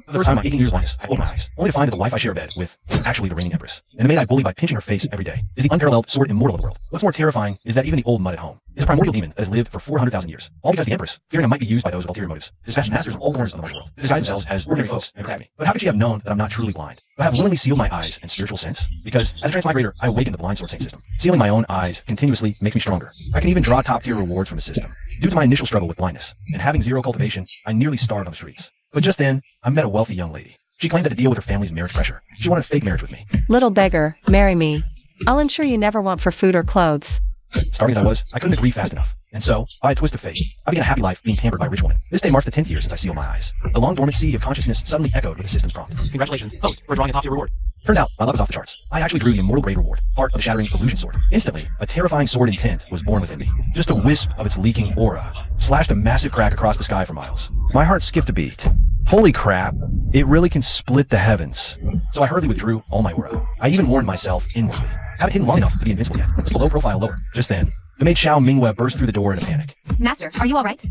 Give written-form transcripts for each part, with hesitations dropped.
For the first time in my 18 years of blindness, I opened my eyes, only to find that the wife I share a bed with was actually the reigning empress. And the maid I bullied by pinching her face every day is the unparalleled sword immortal of the world. What's more terrifying is that even the old mud at home is a primordial demon that has lived for 400,000 years. All because the empress, fearing I might be used by those with ulterior motives, dispatched masters from all corners of the martial world to disguise themselves as ordinary folks and protect me. But how could she have known that I'm not truly blind? But I have willingly sealed my eyes and spiritual sense, because as a transmigrator, I awakened the blind sword saint system. Sealing my own eyes continuously makes me stronger. I can even draw top-tier rewards from the system. Due to my initial struggle with blindness and having zero cultivation, I nearly starved on the streets. But just then, I met a wealthy young lady. She claims that to deal with her family's marriage pressure, she wanted a fake marriage with me. Little beggar, marry me. I'll ensure you never want for food or clothes. Starving as I was, I couldn't agree fast enough. And so, by a twist of fate, I began a happy life being pampered by a rich woman. This day marks the 10th year since I sealed my eyes. The long dormant sea of consciousness suddenly echoed with the system's prompt. Congratulations, host, for drawing a top-tier reward. Turns out, my luck was off the charts. I actually drew the immortal grade reward, part of the shattering illusion sword. Instantly, a terrifying sword intent was born within me. Just a wisp of its leaking aura slashed a massive crack across the sky for miles. My heart skipped a beat. Holy crap, it really can split the heavens. So I hurriedly withdrew all my aura. I even warned myself inwardly. Haven't hidden long enough to be invincible yet. Let's keep a low profile lower. Just then, the maid Xiao Mingwe burst through the door in a panic. Master, are you alright?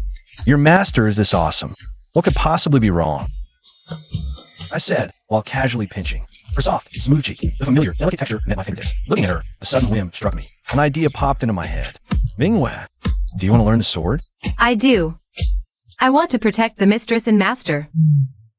Your master is this awesome. What could possibly be wrong? I said, while casually pinching. Her soft, smooth cheek, the familiar, delicate texture met my fingertips. Looking at her, a sudden whim struck me. An idea popped into my head. Mingwe, do you want to learn the sword? I do. I want to protect the mistress and master.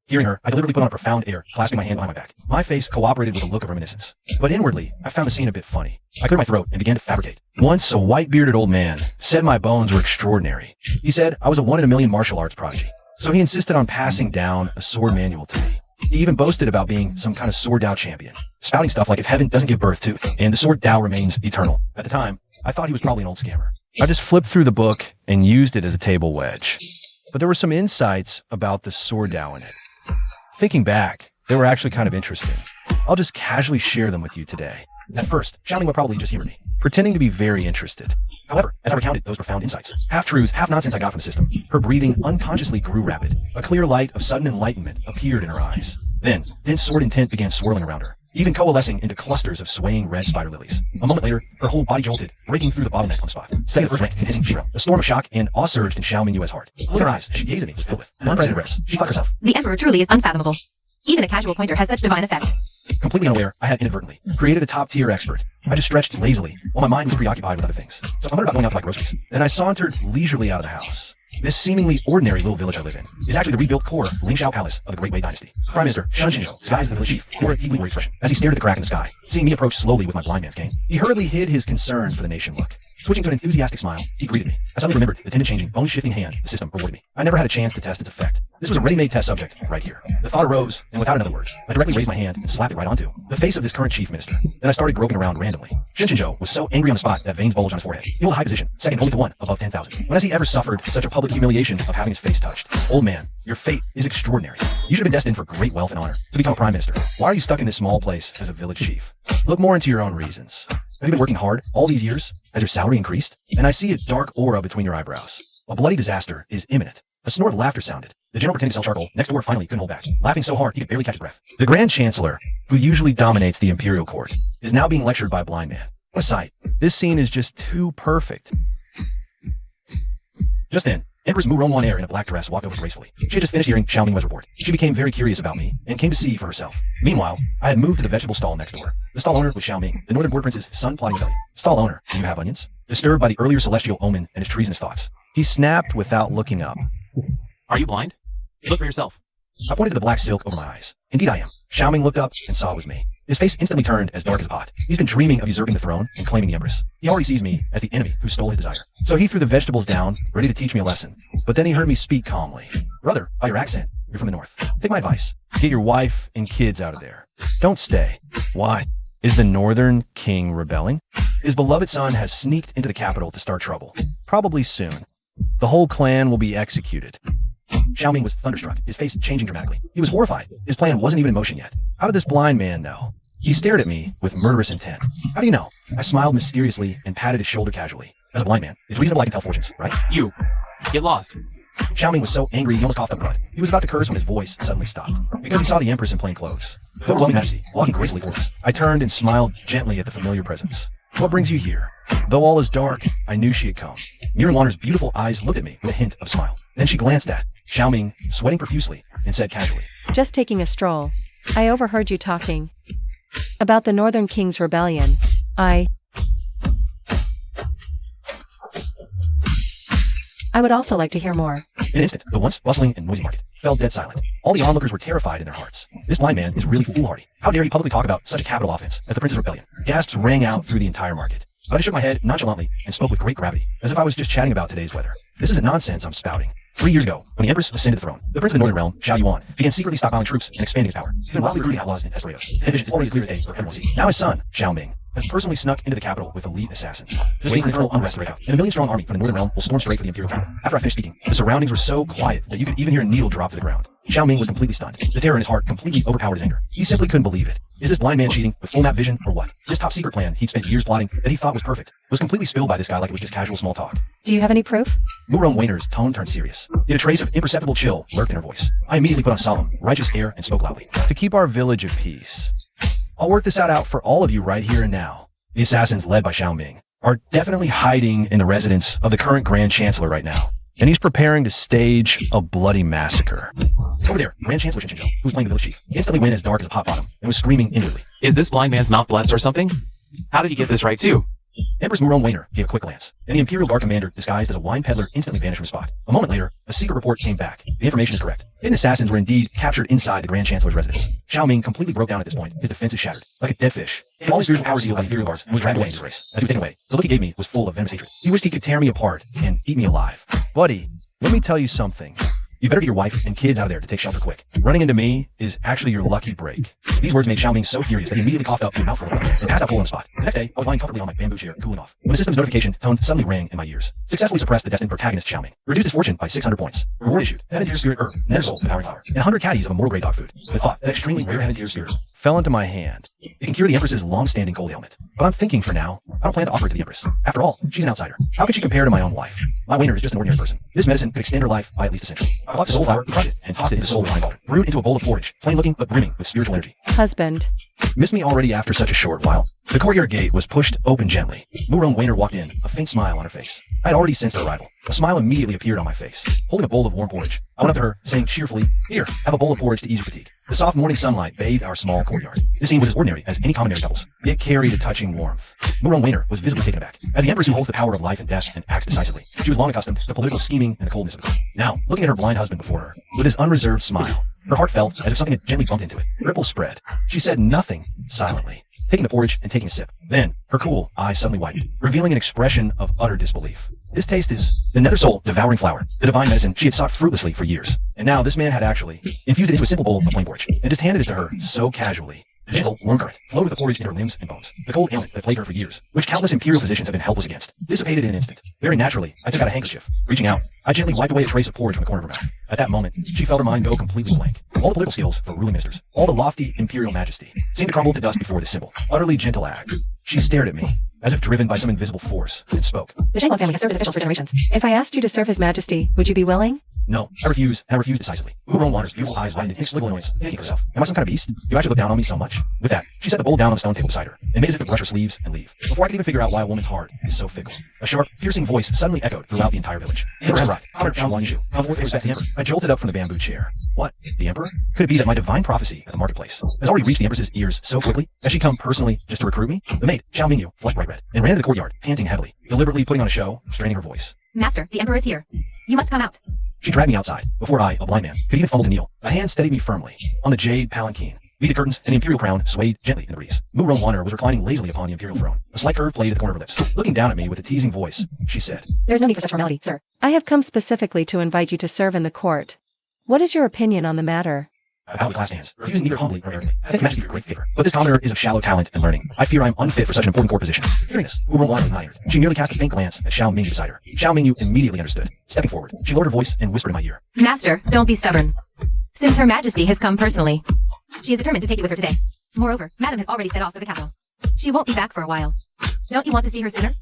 Hearing her, I deliberately put on a profound air, clasping my hand behind my back. My face cooperated with a look of reminiscence. But inwardly, I found the scene a bit funny. I cleared my throat and began to fabricate. Once a white-bearded old man said my bones were extraordinary. He said I was a 1 in a million martial arts prodigy. So he insisted on passing down a sword manual to me. He even boasted about being some kind of sword Dao champion, spouting stuff like if heaven doesn't give birth to, and the sword Dao remains eternal. At the time, I thought he was probably an old scammer. I just flipped through the book and used it as a table wedge. But there were some insights about the sword Dao in it. Thinking back, they were actually kind of interesting. I'll just casually share them with you today. At first, Xiaoling would probably just humor me, pretending to be very interested. However, as I recounted those profound insights, half-truths, half-nonsense I got from the system, her breathing unconsciously grew rapid. A clear light of sudden enlightenment appeared in her eyes. Then, dense sword intent began swirling around her, even coalescing into clusters of swaying red spider lilies. A moment later, her whole body jolted, breaking through the bottleneck on the spot. Setting the first rank in hissing Shiro. A storm of shock and awe surged in Xiao Mingyue's heart. Look at her eyes, she gazed at me, filled with unprecedented reverence. She thought to herself, The Emperor truly is unfathomable. Even a casual pointer has such divine effect. Completely unaware, I had inadvertently created a top-tier expert. I just stretched lazily, while my mind was preoccupied with other things. So I wondered about going out to buy groceries. Then I sauntered leisurely out of the house. This seemingly ordinary little village I live in is actually the rebuilt core Lingxiao Palace of the Great Wei Dynasty. Prime Minister Shen Qinzhou disguised as the village chief wore an equally worried expression as he stared at the crack in the sky. Seeing me approach slowly with my blind man's cane, he hurriedly hid his concern for the nation look. Switching to an enthusiastic smile, he greeted me. I suddenly remembered the tendon-changing, bone-shifting hand the system rewarded me. I never had a chance to test its effect. This was a ready-made test subject right here. The thought arose, and without another word, I directly raised my hand and slapped it right onto the face of this current chief minister. Then I started groping around randomly. Shen Qinzhou was so angry on the spot that veins bulged on his forehead. He held a high position, second only to one above 10,000. When has he ever suffered such a public humiliation of having his face touched? Old man, your fate is extraordinary. You should have been destined for great wealth and honor to become a prime minister. Why are you stuck in this small place as a village chief? Look more into your own reasons. Have you been working hard all these years? Has your salary increased? And I see a dark aura between your eyebrows. A bloody disaster is imminent. A snort of laughter sounded. The general pretending to sell charcoal next door finally couldn't hold back, laughing so hard he could barely catch his breath. The Grand Chancellor, who usually dominates the imperial court, is now being lectured by a blind man. What a sight. This scene is just too perfect. Just then, Empress Mu Rongwan in a black dress walked over gracefully. She had just finished hearing Xiao Mingwe's report. She became very curious about me and came to see for herself. Meanwhile, I had moved to the vegetable stall next door. The stall owner was Xiao Ming, the northern border prince's son plotting rebellion. Stall owner, do you have onions? Disturbed by the earlier celestial omen and his treasonous thoughts, he snapped without looking up. Are you blind? Look for yourself. I pointed to the black silk over my eyes. Indeed I am. Xiao Ming looked up and saw it was me. His face instantly turned as dark as a pot. He's been dreaming of usurping the throne and claiming the empress. He already sees me as the enemy who stole his desire. So he threw the vegetables down, ready to teach me a lesson. But then he heard me speak calmly. Brother, by your accent, you're from the north. Take my advice. Get your wife and kids out of there. Don't stay. Why? Is the northern king rebelling? His beloved son has sneaked into the capital to start trouble. Probably soon. The whole clan will be executed. Xiao Ming was thunderstruck, his face changing dramatically. He was horrified. His plan wasn't even in motion yet. How did this blind man know? He stared at me with murderous intent. How do you know? I smiled mysteriously and patted his shoulder casually. As a blind man, it's reasonable I can tell fortunes, right? You. Get lost. Xiao Ming was so angry he almost coughed up blood. He was about to curse when his voice suddenly stopped. Because he saw the empress in plain clothes. With overwhelming majesty, walking gracefully towards us. I turned and smiled gently at the familiar presence. What brings you here? Though all is dark, I knew she had come. Mirren Wanner's beautiful eyes looked at me with a hint of a smile. Then she glanced at Xiaoming, sweating profusely, and said casually, Just taking a stroll. I overheard you talking about the Northern King's rebellion. I would also like to hear more. In an instant, the once bustling and noisy market fell dead silent. All the onlookers were terrified in their hearts. This blind man is really foolhardy. How dare he publicly talk about such a capital offense as the Prince's Rebellion? Gasps rang out through the entire market. But I shook my head nonchalantly and spoke with great gravity, as if I was just chatting about today's weather. This isn't nonsense I'm spouting. 3 years ago, when the Empress ascended the throne, the Prince of the Northern Realm, Xiao Yuan, began secretly stockpiling troops and expanding his power. He's been wildly recruiting outlaws and desperados. His vision is always clear as day for everyone to see. Now his son, Xiao Ming, has personally snuck into the capital with elite assassins, just waiting for infernal unrest to break out. And a million-strong army from the Northern Realm will storm straight for the Imperial capital. After I finished speaking, the surroundings were so quiet that you could even hear a needle drop to the ground. Xiao Ming was completely stunned. The terror in his heart completely overpowered his anger. He simply couldn't believe it. Is this blind man cheating with full map vision or what? This top secret plan he'd spent years plotting that he thought was perfect was completely spilled by this guy like it was just casual small talk. Do you have any proof? Muron Wayner's tone turned serious. Yet a trace of imperceptible chill lurked in her voice. I immediately put on solemn, righteous air and spoke loudly. To keep our village at peace, I'll work this out for all of you right here and now. The assassins, led by Xiao Ming, are definitely hiding in the residence of the current Grand Chancellor right now. And he's preparing to stage a bloody massacre. Over there, Grand Chancellor Chin Chin, who was playing the village chief, instantly went as dark as a pot bottom and was screaming inwardly. Is this blind man's mouth blessed or something? How did he get this right too? Empress Muron Wayner gave a quick glance, and the Imperial Guard commander, disguised as a wine peddler, instantly vanished from the spot. A moment later, a secret report came back. The information is correct. Hidden assassins were indeed captured inside the Grand Chancellor's residence. Xiao Ming completely broke down at this point, his defenses shattered. Like a dead fish, all his spiritual powers healed by the Imperial Guards and was dragged away in disgrace. As he was taken away, the look he gave me was full of venomous hatred. He wished he could tear me apart and eat me alive. Buddy, let me tell you something. You better get your wife and kids out of there to take shelter quick. Running into me is actually your lucky break. These words made Xiao Ming so furious that he immediately coughed up a mouthful of water and passed out cold on the spot. The next day, I was lying comfortably on my bamboo chair, cooling off, when the system's notification tone suddenly rang in my ears. Successfully suppressed the destined protagonist Xiao Ming. Reduced his fortune by 600 points. Reward issued. Heaven Tier Spirit Herb, Nether Soul, Devouring Flower, and 100 caddies of immortal grade dog food. The thought that extremely rare Heaven Tier Spirit Fell into my hand. It can cure the Empress's long-standing cold ailment. But I'm thinking for now, I don't plan to offer it to the Empress. After all, she's an outsider. How could she compare to my own wife? My Wayner is just an ordinary person. This medicine could extend her life by at least a century. I plucked the soul flower, crushed it, and tossed it into the soul wine bottle. Brewed into a bowl of porridge, plain looking but brimming with spiritual energy. Husband. Miss me already after such a short while? The courtyard gate was pushed open gently. Muron Wayner walked in, a faint smile on her face. I had already sensed her arrival. A smile immediately appeared on my face. Holding a bowl of warm porridge, I went up to her, saying cheerfully, "Here, have a bowl of porridge to ease your fatigue." The soft morning sunlight bathed our small courtyard. This scene was as ordinary as any common couples, yet carried a touching warmth. Muron Wayner was visibly taken aback. As the Empress who holds the power of life and death and acts decisively, she was long accustomed to political scheming and the coldness of it. Now, looking at her blind husband before her, with his unreserved smile, her heart felt as if something had gently bumped into it. Ripples spread. She said nothing, silently, taking the porridge and taking a sip. Then, her cool eyes suddenly widened, revealing an expression of utter disbelief. This taste is the Nether Soul Devouring Flower, the divine medicine she had sought fruitlessly for years. And now this man had actually infused it into a simple bowl of plain porridge, and just handed it to her so casually. The gentle, warm current flowed with the porridge in her limbs and bones. The cold ailment that plagued her for years, which countless imperial physicians have been helpless against, dissipated in an instant. Very naturally, I took out a handkerchief. Reaching out, I gently wiped away a trace of porridge from the corner of her mouth. At that moment, she felt her mind go completely blank. All the political skills for ruling ministers, all the lofty imperial majesty, seemed to crumble to dust before this simple, utterly gentle act. She stared at me, as if driven by some invisible force, and spoke. The Shenglong family has served as officials for generations. If I asked you to serve His Majesty, would you be willing? No, I refuse, and I refuse decisively. Muron Wanner's beautiful eyes widened in inexplicable annoyance, thinking to herself, am I some kind of beast? You actually look down on me so much? With that, she set the bowl down on the stone table beside her, and made as if to brush her sleeves and leave. Before I could even figure out why a woman's heart is so fickle, a sharp, piercing voice suddenly echoed throughout the entire village. The Emperor has arrived. Honored Xiao Wanyu, come forth to respect the Emperor. I jolted up from the bamboo chair. What? The Emperor? Could it be that my divine prophecy at the marketplace has already reached the Empress's ears so quickly? Has she come personally just to recruit me? The maid, Xiao Mingyu, flushed bright red, and ran into the courtyard, panting heavily, deliberately putting on a show, straining her voice. Master, the Emperor is here. You must come out. She dragged me outside, before I, a blind man, could even fumble to kneel. A hand steadied me firmly on the jade palanquin. Beaded curtains and the imperial crown swayed gently in the breeze. Muron Wanner was reclining lazily upon the imperial throne. A slight curve played at the corner of her lips. Looking down at me with a teasing voice, she said, There's no need for such formality, sir. I have come specifically to invite you to serve in the court. What is your opinion on the matter? I bowed with clasped hands, refusing neither humbly nor arrogantly. I thank your majesty for your great favor, but this commoner is of shallow talent and learning. I fear I am unfit for such an important court position. Hearing this, Muron Wanner was not angered. She merely cast a faint glance at Xiao Ming beside her. Xiao Mingyu immediately understood. Stepping forward, she lowered her voice and whispered in my ear. Master, don't be stubborn. Since Her Majesty has come personally, she is determined to take you with her today. Moreover, Madam has already set off for the capital. She won't be back for a while. Don't you want to see her sooner?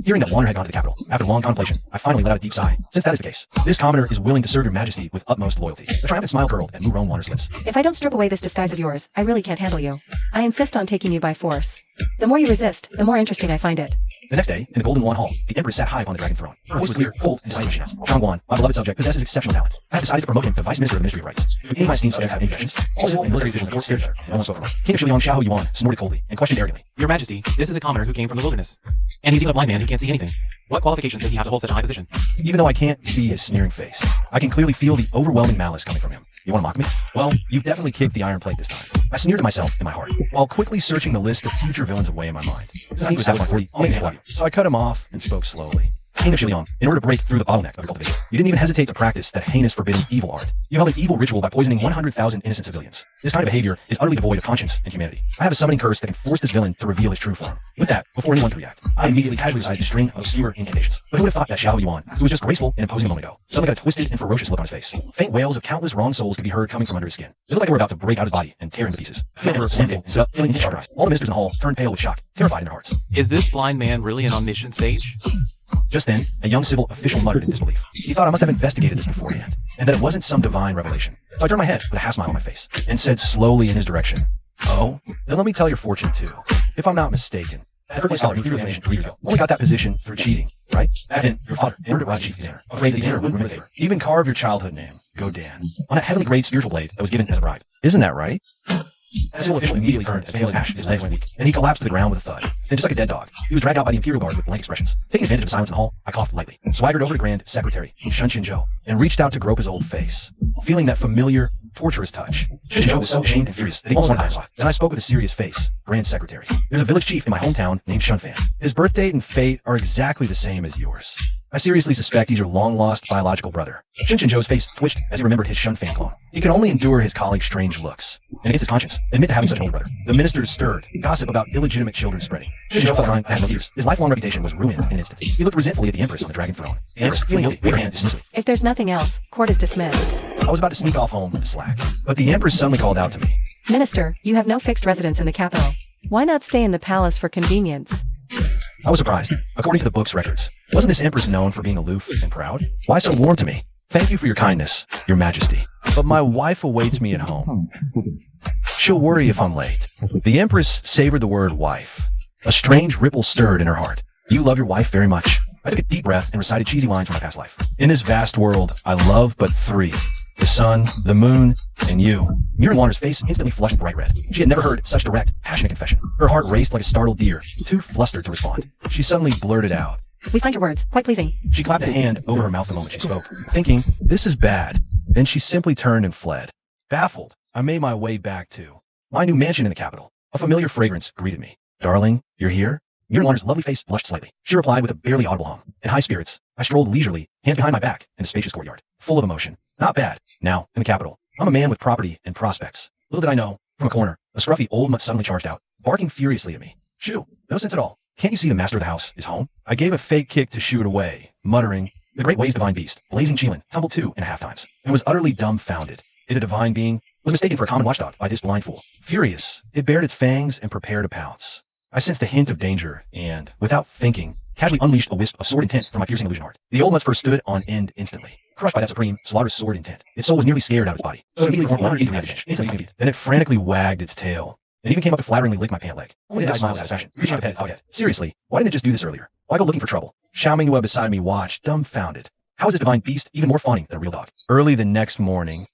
Hearing that Wanner had gone to the capital, after long contemplation, I finally let out a deep sigh. Since that is the case, this commoner is willing to serve your majesty with utmost loyalty. A triumphant smile curled at Muron Wanner's lips. If I don't strip away this disguise of yours, I really can't handle you. I insist on taking you by force. The more you resist, the more interesting I find it. The next day, in the Golden Yuan Hall, the Empress sat high upon the dragon throne. Her voice was clear, cold, and decisively. Zhang Guan, my beloved subject, possesses exceptional talent. I have decided to promote him to Vice Minister of the Ministry of Rights. Do any of my esteemed subjects have any objections? All civil and military officials in the court stared at her, and almost spoke for her. King of Shiliang Xiahou Yuan snorted coldly and questioned arrogantly. Your Majesty, this is a commoner who came from the wilderness. And he's even a blind man who can't see anything. What qualifications does he have to hold such a high position? Even though I can't see his sneering face, I can clearly feel the overwhelming malice coming from him. You want to mock me? Well, you've definitely kicked the iron plate this time. I sneered to myself in my heart, while quickly searching the list of future villains away in my mind. Since he was having my 40, I'll make an example of you. So I cut him off and spoke slowly. King of Shiliang, in order to break through the bottleneck of the cultivation, you didn't even hesitate to practice that heinous, forbidden, evil art. You held an evil ritual by poisoning 100,000 innocent civilians. This kind of behavior is utterly devoid of conscience and humanity. I have a summoning curse that can force this villain to reveal his true form. With that, before anyone could react, I immediately casually decided to string obscure incantations. But who would have thought that Xiahou Yuan, who was just graceful and imposing a moment ago, suddenly got a twisted and ferocious look on his face. Faint wails of countless wrong souls could be heard coming from under his skin. It looked like they were about to break out his body and tear him to pieces. The Emperor resentful and stood up, feeling his sharp eyes. All the ministers in the hall turned pale with shock, terrified in their hearts. Is this blind man really an omniscient sage? Just then, a young civil official muttered in disbelief. He thought I must have investigated this beforehand, and that it wasn't some divine revelation. So I turned my head with a half smile on my face, and said slowly in his direction, "Oh, then let me tell your fortune too. If I'm not mistaken, that early scholar who threw examination 3 years ago only got that position through cheating, right? Back then, your father entered it as chief examiner, afraid the examiner would ruin the favor. Even carve your childhood name, Godan, on that heavenly grade spiritual blade that was given as a bribe. Isn't that right? That civil official immediately turned as pale as ash, his legs went weak, and he collapsed to the ground with a thud. Then, just like a dead dog, he was dragged out by the Imperial Guard with blank expressions. Taking advantage of the silence in the hall, I coughed lightly, swaggered over to Grand Secretary Shun Qinzhou, and reached out to grope his old face, feeling that familiar, torturous touch. Shun Qinzhou was so ashamed and furious that he almost wanted to laugh. Then I spoke with a serious face, Grand Secretary. There's a village chief in my hometown named Shunfan. His birth date and fate are exactly the same as yours. I seriously suspect he's your long-lost biological brother. Shun Qinzhou's face twitched as he remembered his Shunfan clone. He could only endure his colleague's strange looks, and against his conscience, admit to having such an older brother. The ministers stirred, gossip about illegitimate children spreading. Shun Qinzhou felt crying, I had no fears. His lifelong reputation was ruined in an instant. He looked resentfully at the Empress on the dragon throne. The Empress, feeling guilty, waved her hand dismissively. If there's nothing else, court is dismissed. I was about to sneak off home with the slack, but the Empress suddenly called out to me. Minister, you have no fixed residence in the capital. Why not stay in the palace for convenience? I was surprised. According to the book's records, wasn't this Empress known for being aloof and proud? Why so warm to me? Thank you for your kindness, your majesty. But my wife awaits me at home. She'll worry if I'm late. The Empress savored the word wife. A strange ripple stirred in her heart. You love your wife very much. I took a deep breath and recited cheesy lines from my past life. In this vast world, I love but 3. The sun, the moon, and you. Wander's face instantly flushed bright red. She had never heard such direct, passionate confession. Her heart raced like a startled deer, too flustered to respond. She suddenly blurted out. We find your words quite pleasing. She clapped a hand over her mouth the moment she spoke, Thinking, this is bad. Then she simply turned and fled. Baffled, I made my way back to my new mansion in the capital. A familiar fragrance greeted me. Darling, you're here? Wander's lovely face blushed slightly. She replied with a barely audible hum. In high spirits, I strolled leisurely, hands behind my back, in a spacious courtyard, full of emotion. Not bad. Now, in the capital, I'm a man with property and prospects. Little did I know, from a corner, a scruffy old mutt suddenly charged out, barking furiously at me. Shoo, no sense at all. Can't you see the master of the house is home? I gave a fake kick to shoo it away, muttering, The great ways divine beast, blazing Qilin, tumbled 2.5 times, and was utterly dumbfounded. It a divine being, was mistaken for a common watchdog by this blind fool. Furious, it bared its fangs and prepared to pounce. I sensed a hint of danger, and, without thinking, casually unleashed a wisp of sword intent from my piercing illusion heart. The old mutt first stood on end instantly, crushed by that supreme, slaughterous sword intent. Its soul was nearly scared out of its body, so it immediately formed 180 half-inch, instantly beat. Then it frantically wagged its tail. It even came up to flatteringly lick my pant leg. Only then I smiled with satisfaction, reaching out to pet its head. Seriously, why didn't it just do this earlier? Why go looking for trouble? Xiao Minghua beside me watched, dumbfounded. How is this divine beast even more fawning than a real dog? Early the next morning,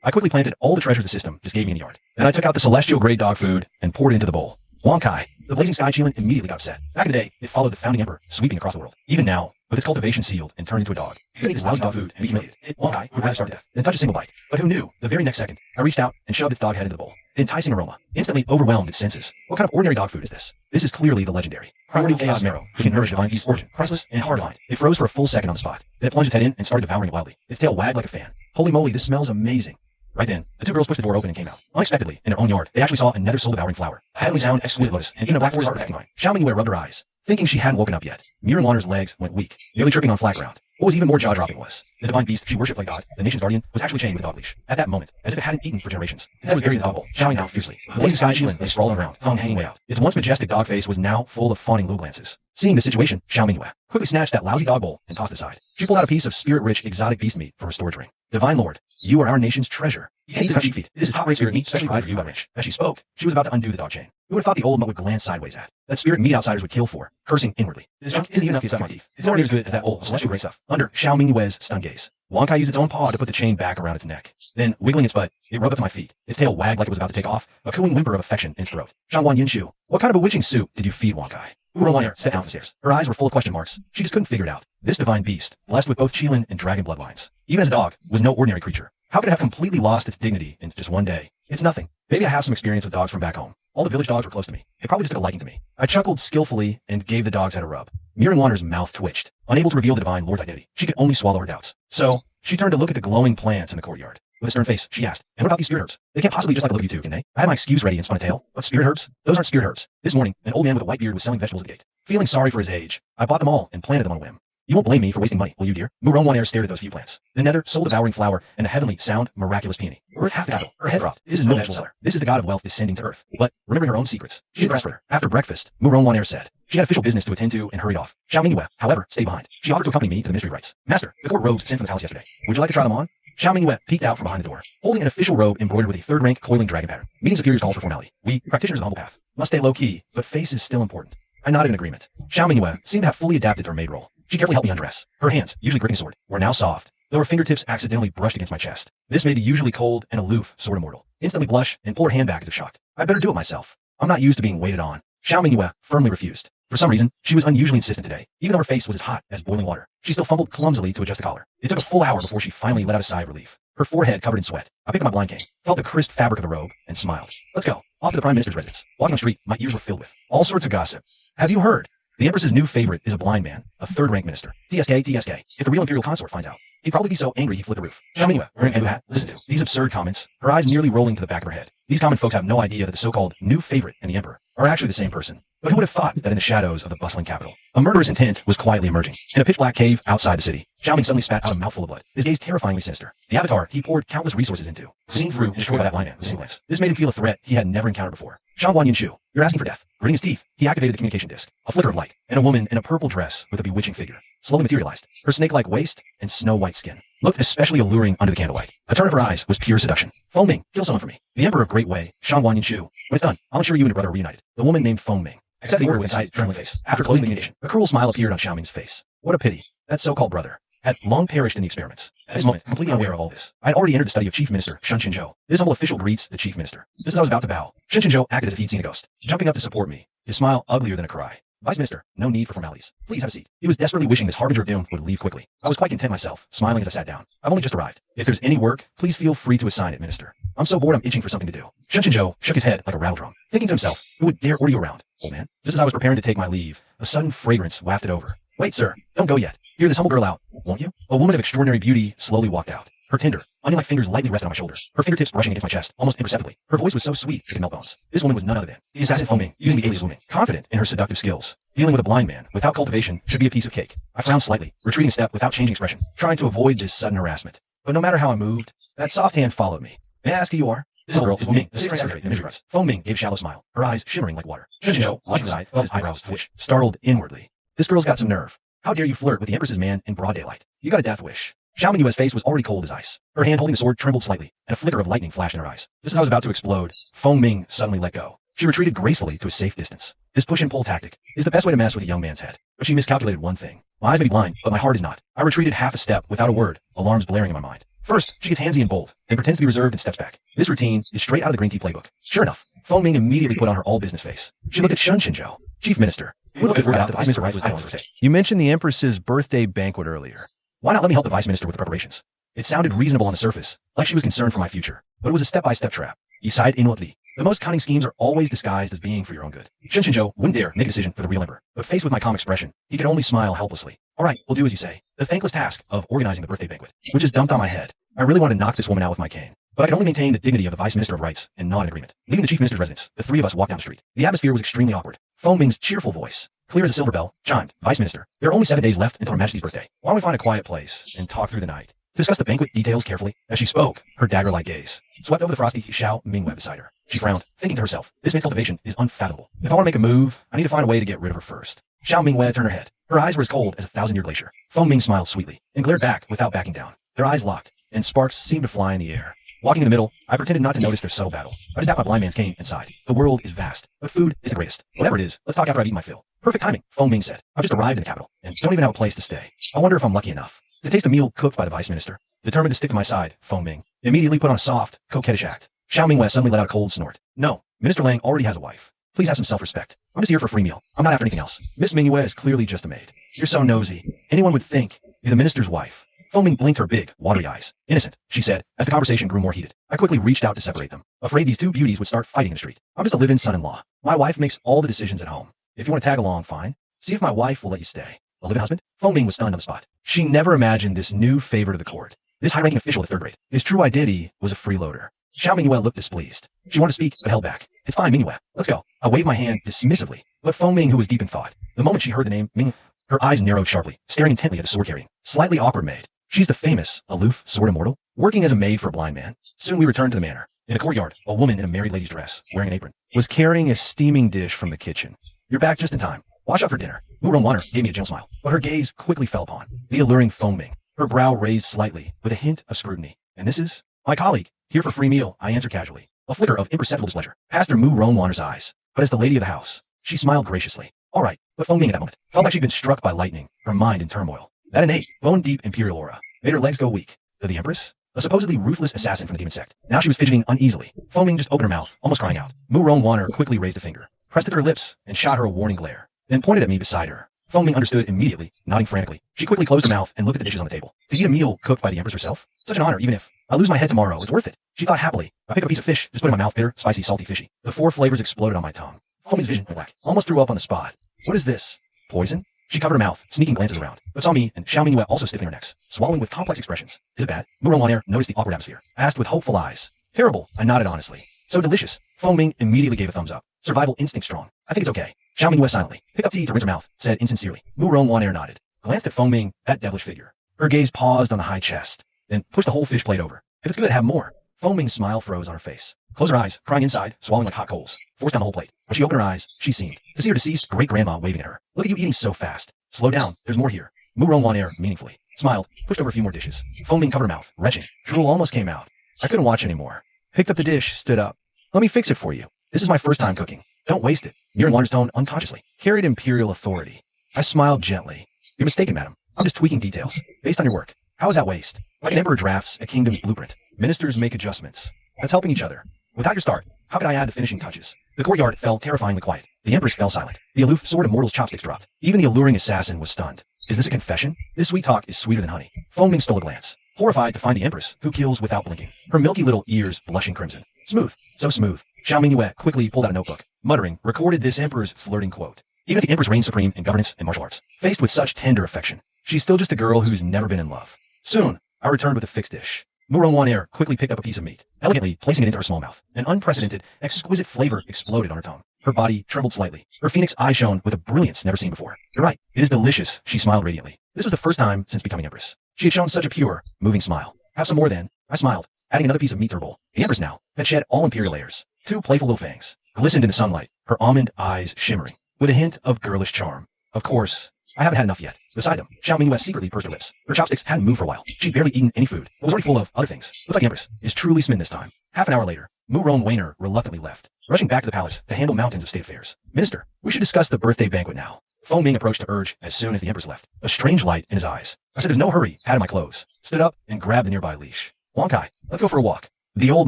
I quickly planted all the treasures the system just gave me in the yard. Then I took out the celestial grade dog food and poured it into the bowl. Wonkai, the blazing sky Qilin, immediately got upset. Back in the day, it followed the founding emperor, sweeping across the world. Even now, with its cultivation sealed and turned into a dog, it could eat this lousy dog food and be humiliated. Wonkai would rather starve to death than touch a single bite. But who knew? The very next second, I reached out and shoved its dog head into the bowl. The enticing aroma instantly overwhelmed its senses. What kind of ordinary dog food is this? This is clearly the legendary primordial chaos marrow, who can nourish divine beast's origin, priceless and hard-lined. It froze for a full second on the spot. Then it plunged its head in and started devouring it wildly. Its tail wagged like a fan. Holy moly, this smells amazing. Right then, the 2 girls pushed the door open and came out. Unexpectedly, in their own yard, they actually saw another soul-devouring flower. A heavenly sound, exquisite lotus, and even a black forest protecting mine. Xiao Minghua rubbed her eyes, thinking she hadn't woken up yet. Wander's legs went weak, nearly tripping on flat ground. What was even more jaw-dropping was, the divine beast she worshipped like God, the nation's guardian, was actually chained with a dog leash. At that moment, as if it hadn't eaten for generations, its head was buried in the dog bowl, shouting out fiercely. The blazing sky Qilin lay sprawled on the ground, tongue hanging way out. Its once majestic dog face was now full of fawning low glances. Seeing the situation, Xiao Mingyue quickly snatched that lousy dog bowl and tossed it aside. She pulled out a piece of spirit-rich exotic beast meat from her storage ring. Divine Lord, you are our nation's treasure. You can't eat this on sheep feed. This is top-rate spirit meat, specially fried for you by Rich. As she spoke, she was about to undo the dog chain. Who would have thought the old mutt would glance sideways at? That spirit meat outsiders would kill for, cursing inwardly. This junk isn't even enough to suck my teeth. It's nowhere near as good as that old celestial grey stuff. Under Xiao Mingyue's stunned gaze, Wonkai used its own paw to put the chain back around its neck. Then, wiggling its butt, it rubbed up to my feet. Its tail wagged like it was about to take off, a cooing whimper of affection in its throat. Shangguan Yinshu, what kind of bewitching soup did you feed Wonkai? Uronwaner sat down the stairs. Her eyes were full of question marks. She just couldn't figure it out. This divine beast, blessed with both Qilin and dragon bloodlines, even as a dog, was no ordinary creature. How could it have completely lost its dignity in just one day? It's nothing. Maybe I have some experience with dogs from back home. All the village dogs were close to me. They probably just took a liking to me. I chuckled skillfully and gave the dog's head a rub. Miranwaner's mouth twitched, unable to reveal the divine lord's identity. She could only swallow her doubts. So, she turned to look at the glowing plants in the courtyard. With a stern face, she asked, and what about these spirit herbs? They can't possibly just like the look of you two, can they? I had my excuse ready and spun a tale. But spirit herbs? Those aren't spirit herbs. This morning, an old man with a white beard was selling vegetables at the gate. Feeling sorry for his age, I bought them all and planted them on a whim. You won't blame me for wasting money, will you, dear? Muronwaner stared at those few plants. The nether, soul-devouring flower, and the heavenly, sound, miraculous peony. Earth half the battle. Her head dropped. This is no vegetable seller. This is the god of wealth descending to earth. But, remembering her own secrets, she didn't press further. After breakfast, Muronwaner said. She had official business to attend to and hurried off. Xiao Mingyue, however, stayed behind. She offered to accompany me to the ministry rites. Master, the court robes sent from the palace yesterday. Would you like to try them on? Xiao Mingyue peeked out from behind the door, holding an official robe embroidered with a third-rank coiling dragon pattern. Meeting superiors calls for formality. We, practitioners of the humble path, must stay low-key, but face is still important. I nodded in agreement. Xiao Mingyue seemed to have fully adapted to her maid role. She carefully helped me undress. Her hands, usually gripping a sword, were now soft, though her fingertips accidentally brushed against my chest. This made the usually cold and aloof sword immortal instantly blush and pull her hand back as if shocked. I'd better do it myself. I'm not used to being waited on. Xiao Mingyue firmly refused. For some reason, she was unusually insistent today, even though her face was as hot as boiling water. She still fumbled clumsily to adjust the collar. It took a full hour before she finally let out a sigh of relief. Her forehead covered in sweat. I picked up my blind cane, felt the crisp fabric of the robe, and smiled. Let's go. Off to the Prime Minister's residence. Walking on the street, my ears were filled with all sorts of gossip. Have you heard? The Empress's new favorite is a blind man, a third-rank minister. TSK. If the real imperial consort finds out, he'd probably be so angry he'd flip the roof. Xiao Mingyue, wearing a blue hat, listen to these absurd comments, her eyes nearly rolling to the back of her head. These common folks have no idea that the so-called new favorite and the emperor are actually the same person. But who would have thought that in the shadows of the bustling capital, a murderous intent was quietly emerging? In a pitch-black cave outside the city, Xiao Ming suddenly spat out a mouthful of blood, his gaze terrifyingly sinister. The avatar he poured countless resources into, seen through and destroyed by that blind man with a single glance. This made him feel a threat he had never encountered before. Shangguan Yinshu, you're asking for death. Gritting his teeth, he activated the communication disc. A flicker of light, and a woman in a purple dress with a bewitching figure slowly materialized. Her snake-like waist and snow-white skin looked especially alluring under the candlelight. A turn of her eyes was pure seduction. Feng Ming, kill someone for me. The Emperor of Great Wei, Shangguan Yinshu. When it's done, I'll ensure you and your brother are reunited. The woman named Feng Ming accepted the order with a excited, trembling face. After closing the communication, a cruel smile appeared on Xiao Ming's face. What a pity. That so-called brother had long perished in the experiments. At this moment, completely unaware of all this, I had already entered the study of Chief Minister Shen Qinzhou. This humble official greets the Chief Minister. Just as I was about to bow, Shen Qinzhou acted as if he'd seen a ghost, jumping up to support me, his smile uglier than a cry. Vice Minister, no need for formalities. Please have a seat. He was desperately wishing this harbinger of doom would leave quickly. I was quite content myself, smiling as I sat down. I've only just arrived. If there's any work, please feel free to assign it, Minister. I'm so bored I'm itching for something to do. Shen Qinzhou shook his head like a rattle drum, thinking to himself, who would dare order you around, old man? Just as I was preparing to take my leave, a sudden fragrance wafted over. Wait, sir, don't go yet. Hear this humble girl out, won't you? A woman of extraordinary beauty slowly walked out. Her tender, onion-like fingers lightly rested on my shoulder, her fingertips brushing against my chest, almost imperceptibly. Her voice was so sweet it could melt bones. This woman was none other than the assassin Feng Ming, using the alias Wu Ming. Confident in her seductive skills, dealing with a blind man without cultivation should be a piece of cake. I frowned slightly, retreating a step without changing expression, trying to avoid this sudden harassment. But no matter how I moved, that soft hand followed me. May I ask who you are? This girl is Wu Ming, the sixth secretary in the ministry. Feng Ming gave a shallow smile, her eyes shimmering like water. Shen Qinzhou, watching his eye, felt his eyebrows twitch, startled inwardly. This girl's got some nerve. How dare you flirt with the Empress's man in broad daylight? You got a death wish. Xiao Mingyue's face was already cold as ice. Her hand holding the sword trembled slightly, and a flicker of lightning flashed in her eyes. Just as I was about to explode, Feng Ming suddenly let go. She retreated gracefully to a safe distance. This push and pull tactic is the best way to mess with a young man's head. But she miscalculated one thing. My eyes may be blind, but my heart is not. I retreated half a step without a word, alarms blaring in my mind. First, she gets handsy and bold, then pretends to be reserved and steps back. This routine is straight out of the green tea playbook. Sure enough, Feng Ming immediately put on her all-business face. She looked at Shen Qinzhou, Chief Minister. We looked at the Vice Minister was idle on his birthday. You mentioned the Empress's birthday banquet earlier. Why not let me help the Vice Minister with the preparations? It sounded reasonable on the surface, like she was concerned for my future. But it was a step-by-step trap. Yisaid inwardly. The most cunning schemes are always disguised as being for your own good. Shen Qinzhou wouldn't dare make a decision for the real emperor, but faced with my calm expression, he could only smile helplessly. All right, we'll do as you say. The thankless task of organizing the birthday banquet, which is dumped on my head. I really wanted to knock this woman out with my cane, but I could only maintain the dignity of the Vice Minister of Rights and nod in agreement. Leaving the Chief Minister's residence, the three of us walked down the street. The atmosphere was extremely awkward. Feng Ming's cheerful voice, clear as a silver bell, chimed. Vice Minister, there are only 7 days left until Her Majesty's birthday. Why don't we find a quiet place and talk through the night? to discuss the banquet details carefully. As she spoke, her dagger-like gaze swept over the frosty Xiao Mingwei beside her. She frowned, thinking to herself, this man's cultivation is unfathomable. If I want to make a move, I need to find a way to get rid of her first. Xiao Mingwei turned her head. Her eyes were as cold as a 1,000-year glacier. Feng Ming smiled sweetly and glared back without backing down. Their eyes locked, and sparks seemed to fly in the air. Walking in the middle, I pretended not to notice their subtle battle. I just tapped my blind man's cane and sighed. The world is vast, but food is the greatest. Whatever it is, let's talk after I've eaten my fill. Perfect timing, Feng Ming said. I've just arrived in the capital, and don't even have a place to stay. I wonder if I'm lucky enough to taste a meal cooked by the vice minister. Determined to stick to my side, Feng Ming immediately put on a soft, coquettish act. Xiao Mingwei suddenly let out a cold snort. No, Minister Lang already has a wife. Please have some self-respect. I'm just here for a free meal. I'm not after anything else. Miss Mingwei is clearly just a maid. You're so nosy. Anyone would think you're the minister's wife. Feng Ming blinked her big, watery eyes. Innocent, she said, as the conversation grew more heated. I quickly reached out to separate them, afraid these two beauties would start fighting in the street. I'm just a live-in son-in-law. My wife makes all the decisions at home. If you want to tag along, fine. See if my wife will let you stay. A live-in husband? Feng Ming was stunned on the spot. She never imagined this new favorite of the court. This high-ranking official of the third grade. His true identity was a freeloader. Xiao Mingwei looked displeased. She wanted to speak, but held back. It's fine, Mingwei. Let's go. I waved my hand dismissively, but Feng Ming, who was deep in thought, the moment she heard the name Ming, her eyes narrowed sharply, staring intently at the sword-carrying, slightly awkward maid. She's the famous, aloof, sword immortal, working as a maid for a blind man. Soon we returned to the manor. In the courtyard, a woman in a married lady's dress, wearing an apron, was carrying a steaming dish from the kitchen. You're back just in time. Wash up for dinner. Wu Rongwaner gave me a gentle smile, but her gaze quickly fell upon the alluring Feng Ming, her brow raised slightly, with a hint of scrutiny. And this is my colleague, here for free meal, I answered casually. A flicker of imperceptible displeasure passed through Mu Rongwaner's eyes, but as the lady of the house, she smiled graciously. All right, but Feng Ming at that moment felt like she'd been struck by lightning, her mind in turmoil. That innate, bone-deep imperial aura made her legs go weak. The Empress? A supposedly ruthless assassin from the demon sect. Now she was fidgeting uneasily. Feng Ming just opened her mouth, almost crying out. Mu Rongwaner quickly raised a finger, pressed it to her lips, and shot her a warning glare, then pointed at me beside her. Feng Ming understood immediately, nodding frantically. She quickly closed her mouth and looked at the dishes on the table. To eat a meal cooked by the Empress herself? Such an honor, even if I lose my head tomorrow, it's worth it. She thought happily. I picked up a piece of fish, just put it in my mouth, bitter, spicy, salty, fishy. The four flavors exploded on my tongue. Feng Ming's vision went black. Almost threw up on the spot. What is this? Poison? She covered her mouth, sneaking glances around, but saw me and Xiao Mingwei also stiffening her necks, swallowing with complex expressions. Is it bad? Mu Rongwaner noticed the awkward atmosphere, asked with hopeful eyes. Terrible, I nodded honestly. So delicious. Feng Ming immediately gave a thumbs up. Survival instinct strong. I think it's okay. Xiao Mingwei silently picked up tea to rinse her mouth, said insincerely. Mu Rongwaner nodded, glanced at Feng Ming, that devilish figure. Her gaze paused on the high chest, then pushed the whole fish plate over. If it's good, have more. Feng Ming's smile froze on her face. Closed her eyes, crying inside, swallowing like hot coals. Forced down the whole plate. When she opened her eyes, she seemed to see her deceased great-grandma waving at her. Look at you eating so fast. Slow down, there's more here. Mu Rongwaner meaningfully smiled, pushed over a few more dishes. Feng Ming covered her mouth, retching. Drool almost came out. I couldn't watch anymore. Picked up the dish, stood up. Let me fix it for you. This is my first time cooking. Don't waste it. Mirren Wanderstone unconsciously carried imperial authority. I smiled gently. You're mistaken, madam. I'm just tweaking details, based on your work. How is that waste? Like an emperor drafts a kingdom's blueprint. Ministers make adjustments. That's helping each other. Without your start, how could I add the finishing touches? The courtyard fell terrifyingly quiet. The Empress fell silent. The aloof sword immortal's chopsticks dropped. Even the alluring assassin was stunned. Is this a confession? This sweet talk is sweeter than honey. Feng Ming stole a glance, horrified to find the Empress, who kills without blinking, her milky little ears blushing crimson. Smooth, so smooth. Xiao Mingwei quickly pulled out a notebook, muttering, recorded this Emperor's flirting quote. Even if the Empress reigns supreme in governance and martial arts, faced with such tender affection, she's still just a girl who's never been in love. Soon, I returned with a fixed dish. Mu Rongwaner quickly picked up a piece of meat, elegantly placing it into her small mouth. An unprecedented, exquisite flavor exploded on her tongue. Her body trembled slightly. Her phoenix eye shone with a brilliance never seen before. You're right. It is delicious, she smiled radiantly. This was the first time since becoming Empress. She had shown such a pure, moving smile. Have some more then. I smiled, adding another piece of meat to her bowl. The Empress now had shed all imperial layers. Two playful little fangs glistened in the sunlight, her almond eyes shimmering, with a hint of girlish charm. Of course, I haven't had enough yet. Beside them, Xiao Mingwei secretly pursed her lips. Her chopsticks hadn't moved for a while. She'd barely eaten any food, but was already full of other things. Looks like the Empress is truly smitten this time. Half an hour later, Mu Rongwaner reluctantly left, rushing back to the palace to handle mountains of state affairs. Minister, we should discuss the birthday banquet now. Feng Ming approached to urge as soon as the Empress left, a strange light in his eyes. I said there's no hurry, patted my clothes, stood up, and grabbed the nearby leash. Wonkai, let's go for a walk. The old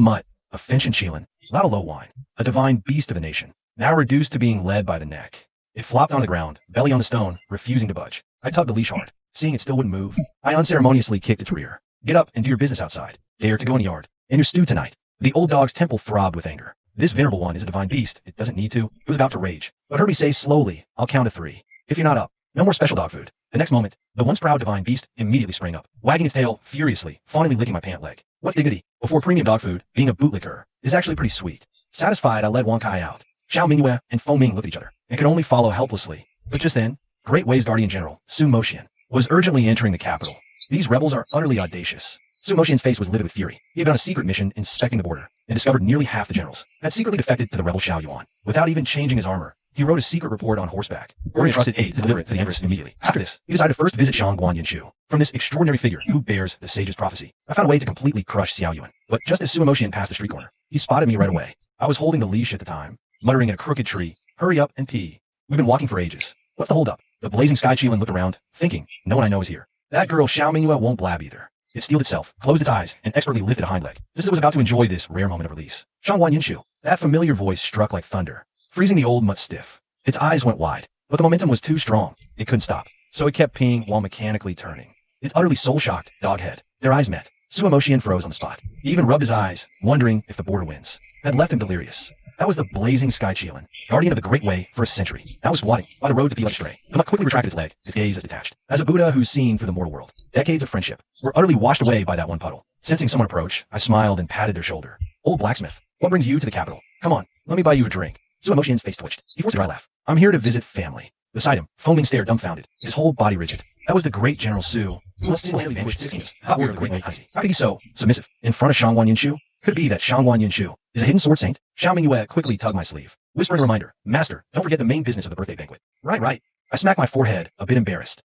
mutt, a finch and Cheelin, allowed a low whine, a divine beast of the nation, now reduced to being led by the neck. It flopped on the ground, belly on the stone, refusing to budge. I tugged the leash hard. Seeing it still wouldn't move, I unceremoniously kicked its rear. Get up and do your business outside. Dare to go in the yard. And your stew tonight. The old dog's temple throbbed with anger. This venerable one is a divine beast. It doesn't need to. It was about to rage, but heard me say slowly, I'll count to 3. If you're not up, no more special dog food. The next moment, the once proud divine beast immediately sprang up, wagging its tail furiously, fawningly licking my pant leg. What's dignity? Before premium dog food, being a bootlicker is actually pretty sweet. Satisfied, I led Wonkai out. Xiao Mingwei and Feng Ming looked at each other and could only follow helplessly. But just then, Great Way's Guardian General, Su Moxian, was urgently entering the capital. These rebels are utterly audacious. Su Motian's face was livid with fury. He had been on a secret mission inspecting the border and discovered nearly half the generals had secretly defected to the rebel Xiao Yuan. Without even changing his armor, he wrote a secret report on horseback, ordering a trusted aide to deliver it to the Empress immediately. After this, he decided to first visit Shangguan Yinshu. From this extraordinary figure who bears the sage's prophecy, I found a way to completely crush Xiao Yuan. But just as Su Motian passed the street corner, he spotted me right away. I was holding the leash at the time, muttering in a crooked tree, "Hurry up and pee. We've been walking for ages. What's the holdup?" The blazing sky Qilin looked around, thinking, no one I know is here. That girl Xiao Mingyue won't blab either. It steeled itself, closed its eyes, and expertly lifted a hind leg, just as it was about to enjoy this rare moment of release. Shangguan Yinshu. That familiar voice struck like thunder, freezing the old mutt stiff. Its eyes went wide, but the momentum was too strong. It couldn't stop, so it kept peeing while mechanically turning. Its utterly soul-shocked dog head. Their eyes met. Su Motian froze on the spot. He even rubbed his eyes, wondering if the border winds had left him delirious. That was the blazing sky Qilin, guardian of the Great Way for a century. Now was squatting by the road to be led astray. The mutt quickly retracted its leg, its gaze as detached. As a Buddha who's seen through the mortal world, decades of friendship were utterly washed away by that one puddle. Sensing someone approach, I smiled and patted their shoulder. "Old blacksmith, what brings you to the capital? Come on, let me buy you a drink." Su Motian's face twitched. He forced a dry laugh. "I'm here to visit family." Beside him, Feng Ming stared dumbfounded, his whole body rigid. That was the great General Su, who must single-handedly vanquish 16 top warrior of the Great Way Dynasty. How could he be so submissive in front of Shangguan Yinshu? Could it be that Shangguan Yinshu is a hidden sword saint? Xiao Mingyue quickly tugged my sleeve, whispering a reminder, "Master, don't forget the main business of the birthday banquet." Right. I smacked my forehead, a bit embarrassed.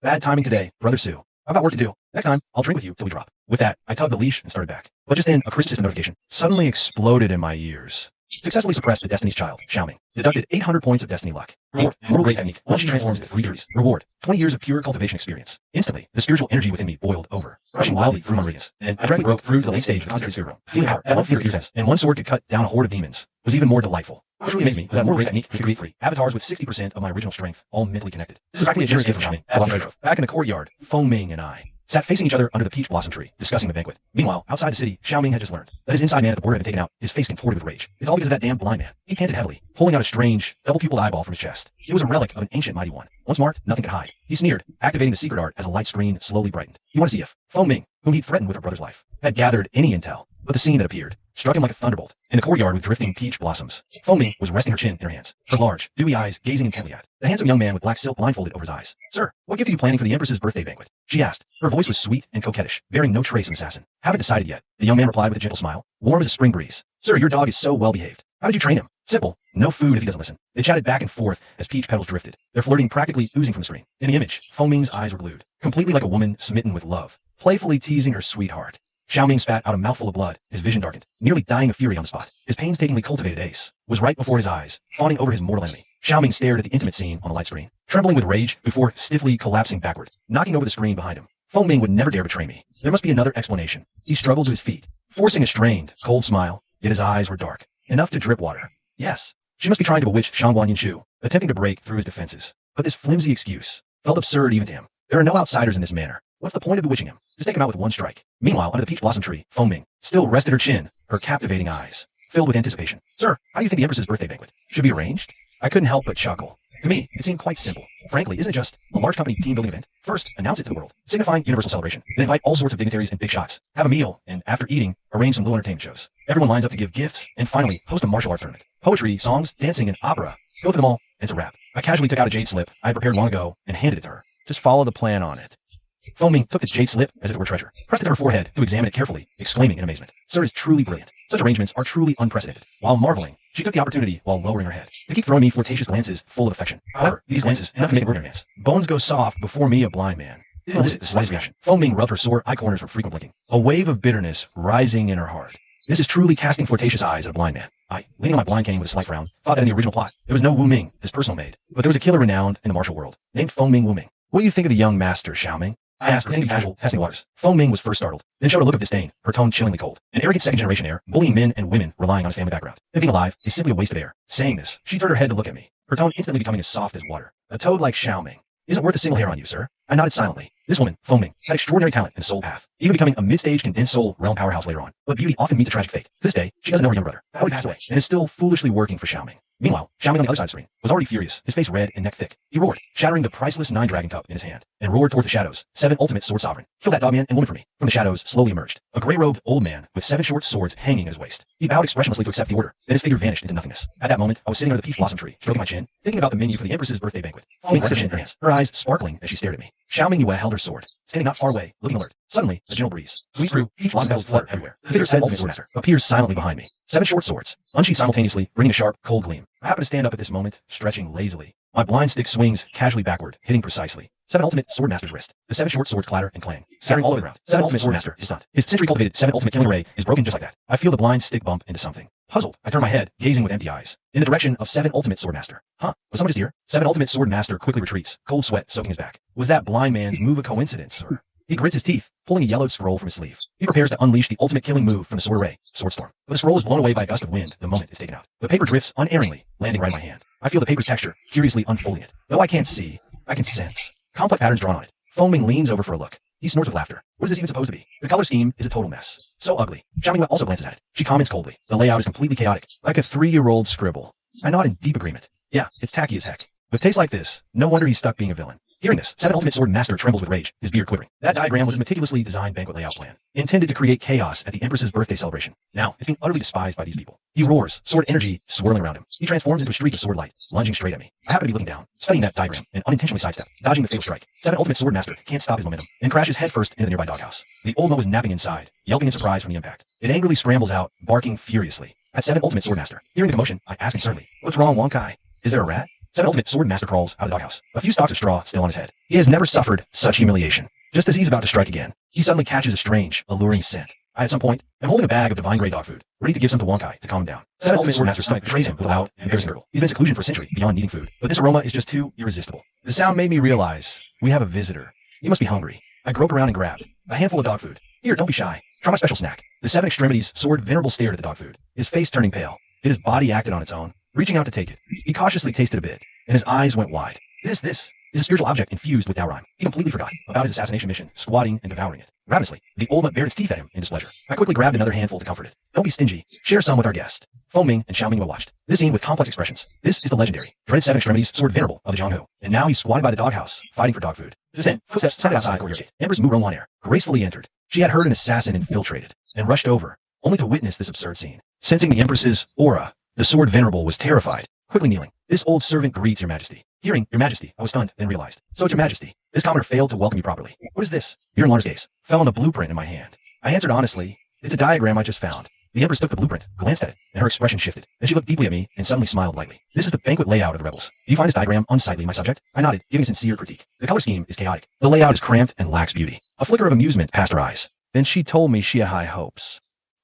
Bad timing today, Brother Su. I've got work to do. Next time, I'll drink with you till we drop. With that, I tugged the leash and started back. But just then, a crisp system notification suddenly exploded in my ears. Successfully suppressed the Destiny's Child, Xiao Ming. Deducted 800 points of Destiny luck. Reward, Mortal Blade Technique. Once she transforms into 3 degrees. Reward, 20 years of pure cultivation experience. Instantly, the spiritual energy within me boiled over, rushing wildly through my meridians. And I directly broke through to the late stage of the concentrated spirit realm. Feeling power at one fingertip, and one sword could cut down a horde of demons was even more delightful. What truly amazed me was that Mortal Blade Technique could create 3 avatars with 60% of my original strength, all mentally connected. This was practically a generous gift from Xiao Ming. Back in the courtyard, Feng Ming and I sat facing each other under the peach blossom tree, discussing the banquet. Meanwhile, outside the city, Xiao Ming had just learned that his inside man at the border had been taken out, his face contorted with rage. It's all because of that damn blind man. He panted heavily, pulling out a strange, double-pupiled eyeball from his chest. It was a relic of an ancient mighty one. Once marked, nothing could hide. He sneered, activating the secret art as a light screen slowly brightened. He wanted to see if Feng Ming, whom he'd threatened with her brother's life, had gathered any intel. But the scene that appeared struck him like a thunderbolt. In the courtyard with drifting peach blossoms, Feng Ming was resting her chin in her hands, her large, dewy eyes gazing intently at the handsome young man with black silk blindfolded over his eyes. "Sir, what gift are you planning for the Empress's birthday banquet?" she asked. Her voice was sweet and coquettish, bearing no trace of assassin. "Haven't decided yet," the young man replied with a gentle smile, warm as a spring breeze. "Sir, your dog is so well behaved. How did you train him?" "Simple. No food if he doesn't listen." They chatted back and forth as peach petals drifted, their flirting practically oozing from the screen. In the image, Feng Ming's eyes were glued, completely like a woman smitten with love, playfully teasing her sweetheart. Xiao Ming spat out a mouthful of blood, his vision darkened, nearly dying of fury on the spot. His painstakingly cultivated ace was right before his eyes, fawning over his mortal enemy. Xiao Ming stared at the intimate scene on the light screen, trembling with rage before stiffly collapsing backward, knocking over the screen behind him. Feng Ming would never dare betray me. There must be another explanation. He struggled to his feet, forcing a strained, cold smile, yet his eyes were dark, enough to drip water. Yes, she must be trying to bewitch Shangguan Yinshu, attempting to break through his defenses. But this flimsy excuse felt absurd even to him. There are no outsiders in this manner. What's the point of bewitching him? Just take him out with one strike. Meanwhile, under the peach blossom tree, Feng Ming still rested her chin, her captivating eyes filled with anticipation. "Sir, how do you think the Empress's birthday banquet should be arranged?" I couldn't help but chuckle. To me, it seemed quite simple. Frankly, isn't it just a large company team-building event? First, announce it to the world, signifying universal celebration. Then invite all sorts of dignitaries and big shots. Have a meal, and after eating, arrange some little entertainment shows. Everyone lines up to give gifts, and finally, host a martial arts tournament. Poetry, songs, dancing, and opera. Go through them all, and it's a wrap. I casually took out a jade slip I had prepared long ago and handed it to her. "Just follow the plan on it." Feng Ming took this jade slip as if it were treasure, pressed it to her forehead to examine it carefully, exclaiming in amazement, "Sir is truly brilliant. Such arrangements are truly unprecedented." While marveling, she took the opportunity, while lowering her head, to keep throwing me flirtatious glances full of affection. However, these glances enough to make an ordinary man's bones go soft before me, a blind man. Didn't elicit the slightest reaction. Feng Ming rubbed her sore eye corners from frequent blinking, a wave of bitterness rising in her heart. This is truly casting flirtatious eyes at a blind man. I, leaning on my blind cane with a slight frown, thought that in the original plot, there was no Wu Ming, this personal maid, but there was a killer renowned in the martial world, named Feng Ming Wu Ming. "What do you think of the young master, Xiao Ming?" I asked, pretending to be casual, testing the waters. Feng Ming was first startled, then showed a look of disdain, her tone chillingly cold. An arrogant second-generation heir, bullying men and women relying on his family background. And being alive is simply a waste of air. Saying this, she turned her head to look at me, her tone instantly becoming as soft as water. "A toad like Xiao Ming isn't worth a single hair on you, sir." I nodded silently. This woman, Feng Ming, had extraordinary talent and soul path, even becoming a mid-stage condensed soul realm powerhouse later on. But beauty often meets a tragic fate. To this day, she doesn't know her younger brother, already passed away, and is still foolishly working for Xiao Ming. Meanwhile, Xiaoming on the other side of the screen was already furious, his face red and neck thick. He roared, shattering the priceless 9 dragon cup in his hand, and roared toward the shadows. 7 ultimate sword sovereign. Kill that dog man and woman for me. From the shadows slowly emerged a gray-robed old man with 7 short swords hanging at his waist. He bowed expressionlessly to accept the order. Then his figure vanished into nothingness. At that moment, I was sitting under the peach blossom tree, stroking my chin, thinking about the menu for the Empress's birthday banquet. Following her hands, her eyes sparkling as she stared at me. Xiaoming Yue held her sword, standing not far away, looking alert. Suddenly, a gentle breeze sweeps through, peach blossom petals flutter everywhere. The figure said ultimate sword master appears silently behind me. 7 short swords, unsheathed simultaneously, bringing a sharp, cold gleam. I happen to stand up at this moment, stretching lazily. My blind stick swings casually backward, hitting precisely. 7 ultimate sword master's wrist. The 7 short swords clatter and clang, scattering all over the ground. 7 ultimate sword master is stunned. His century-cultivated 7 ultimate killing array is broken just like that. I feel the blind stick bump into something. Puzzled, I turn my head, gazing with empty eyes, in the direction of 7 ultimate sword master. Was someone just here? 7 ultimate sword master quickly retreats, cold sweat soaking his back. Was that blind man's move a coincidence, or? He grits his teeth, pulling a yellowed scroll from his sleeve. He prepares to unleash the ultimate killing move from the sword array, Sword Storm. But the scroll is blown away by a gust of wind the moment it's taken out. The paper drifts unerringly, landing right in my hand. I feel the paper's texture, curiously unfolding it. Though I can't see, I can sense complex patterns drawn on it. Foaming leans over for a look. He snorts with laughter. What is this even supposed to be? The color scheme is a total mess. So ugly. Xiaoming also glances at it. She comments coldly. The layout is completely chaotic, like a 3-year-old scribble. I nod in deep agreement. Yeah, it's tacky as heck. With taste like this, no wonder he's stuck being a villain. Hearing this, 7 ultimate sword master trembles with rage, his beard quivering. That diagram was a meticulously designed banquet layout plan, intended to create chaos at the Empress's birthday celebration. Now, it's being utterly despised by these people. He roars, sword energy swirling around him. He transforms into a streak of sword light, lunging straight at me. I happen to be looking down, studying that diagram, and unintentionally sidestep, dodging the fatal strike. 7 ultimate sword master can't stop his momentum, and crashes headfirst into the nearby doghouse. The old mo is napping inside, yelping in surprise from the impact. It angrily scrambles out, barking furiously. At 7 ultimate sword master, hearing the commotion, I ask concernedly, "What's wrong, Wonkai? Is there a rat?" 7 ultimate sword master crawls out of the doghouse, a few stalks of straw still on his head. He has never suffered such humiliation. Just as he's about to strike again, he suddenly catches a strange, alluring scent. I, at some point, am holding a bag of divine grey dog food, ready to give some to Wonkai to calm him down. 7 ultimate sword master's stomach betrays him with a loud, embarrassing gurgle. He's been in seclusion for a century, beyond needing food, but this aroma is just too irresistible. The sound made me realize we have a visitor. He must be hungry. I groped around and grabbed a handful of dog food. Here, don't be shy. Try my special snack. The 7 extremities sword venerable stared at the dog food, his face turning pale. Did his body acted on its own? Reaching out to take it, he cautiously tasted a bit, and his eyes went wide. This is a spiritual object infused with Daorime. He completely forgot about his assassination mission, squatting and devouring it. Ravenously, the old mutt bared its teeth at him in displeasure. I quickly grabbed another handful to comfort it. Don't be stingy. Share some with our guest. Foaming and Xiaoming Yue watched this scene with complex expressions. This is the legendary, dreaded 7 extremities sword venerable of the Jianghu, and now he's squatted by the doghouse, fighting for dog food. Just then, footsteps sounded outside the courtyard gate. Empress Mu Rongwan gracefully entered. She had heard an assassin infiltrated, and rushed over, only to witness this absurd scene. Sensing the Empress's aura, the sword venerable was terrified. Quickly kneeling, this old servant greets your majesty. Hearing your majesty, I was stunned, then realized. So it's your majesty. This commoner failed to welcome you properly. What is this? Your Larner's gaze fell on the blueprint in my hand. I answered honestly, it's a diagram I just found. The Empress took the blueprint, glanced at it, and her expression shifted. Then she looked deeply at me and suddenly smiled lightly. This is the banquet layout of the rebels. Do you find this diagram unsightly, my subject? I nodded, giving sincere critique. The color scheme is chaotic. The layout is cramped and lacks beauty. A flicker of amusement passed her eyes. Then she told me she had high hopes.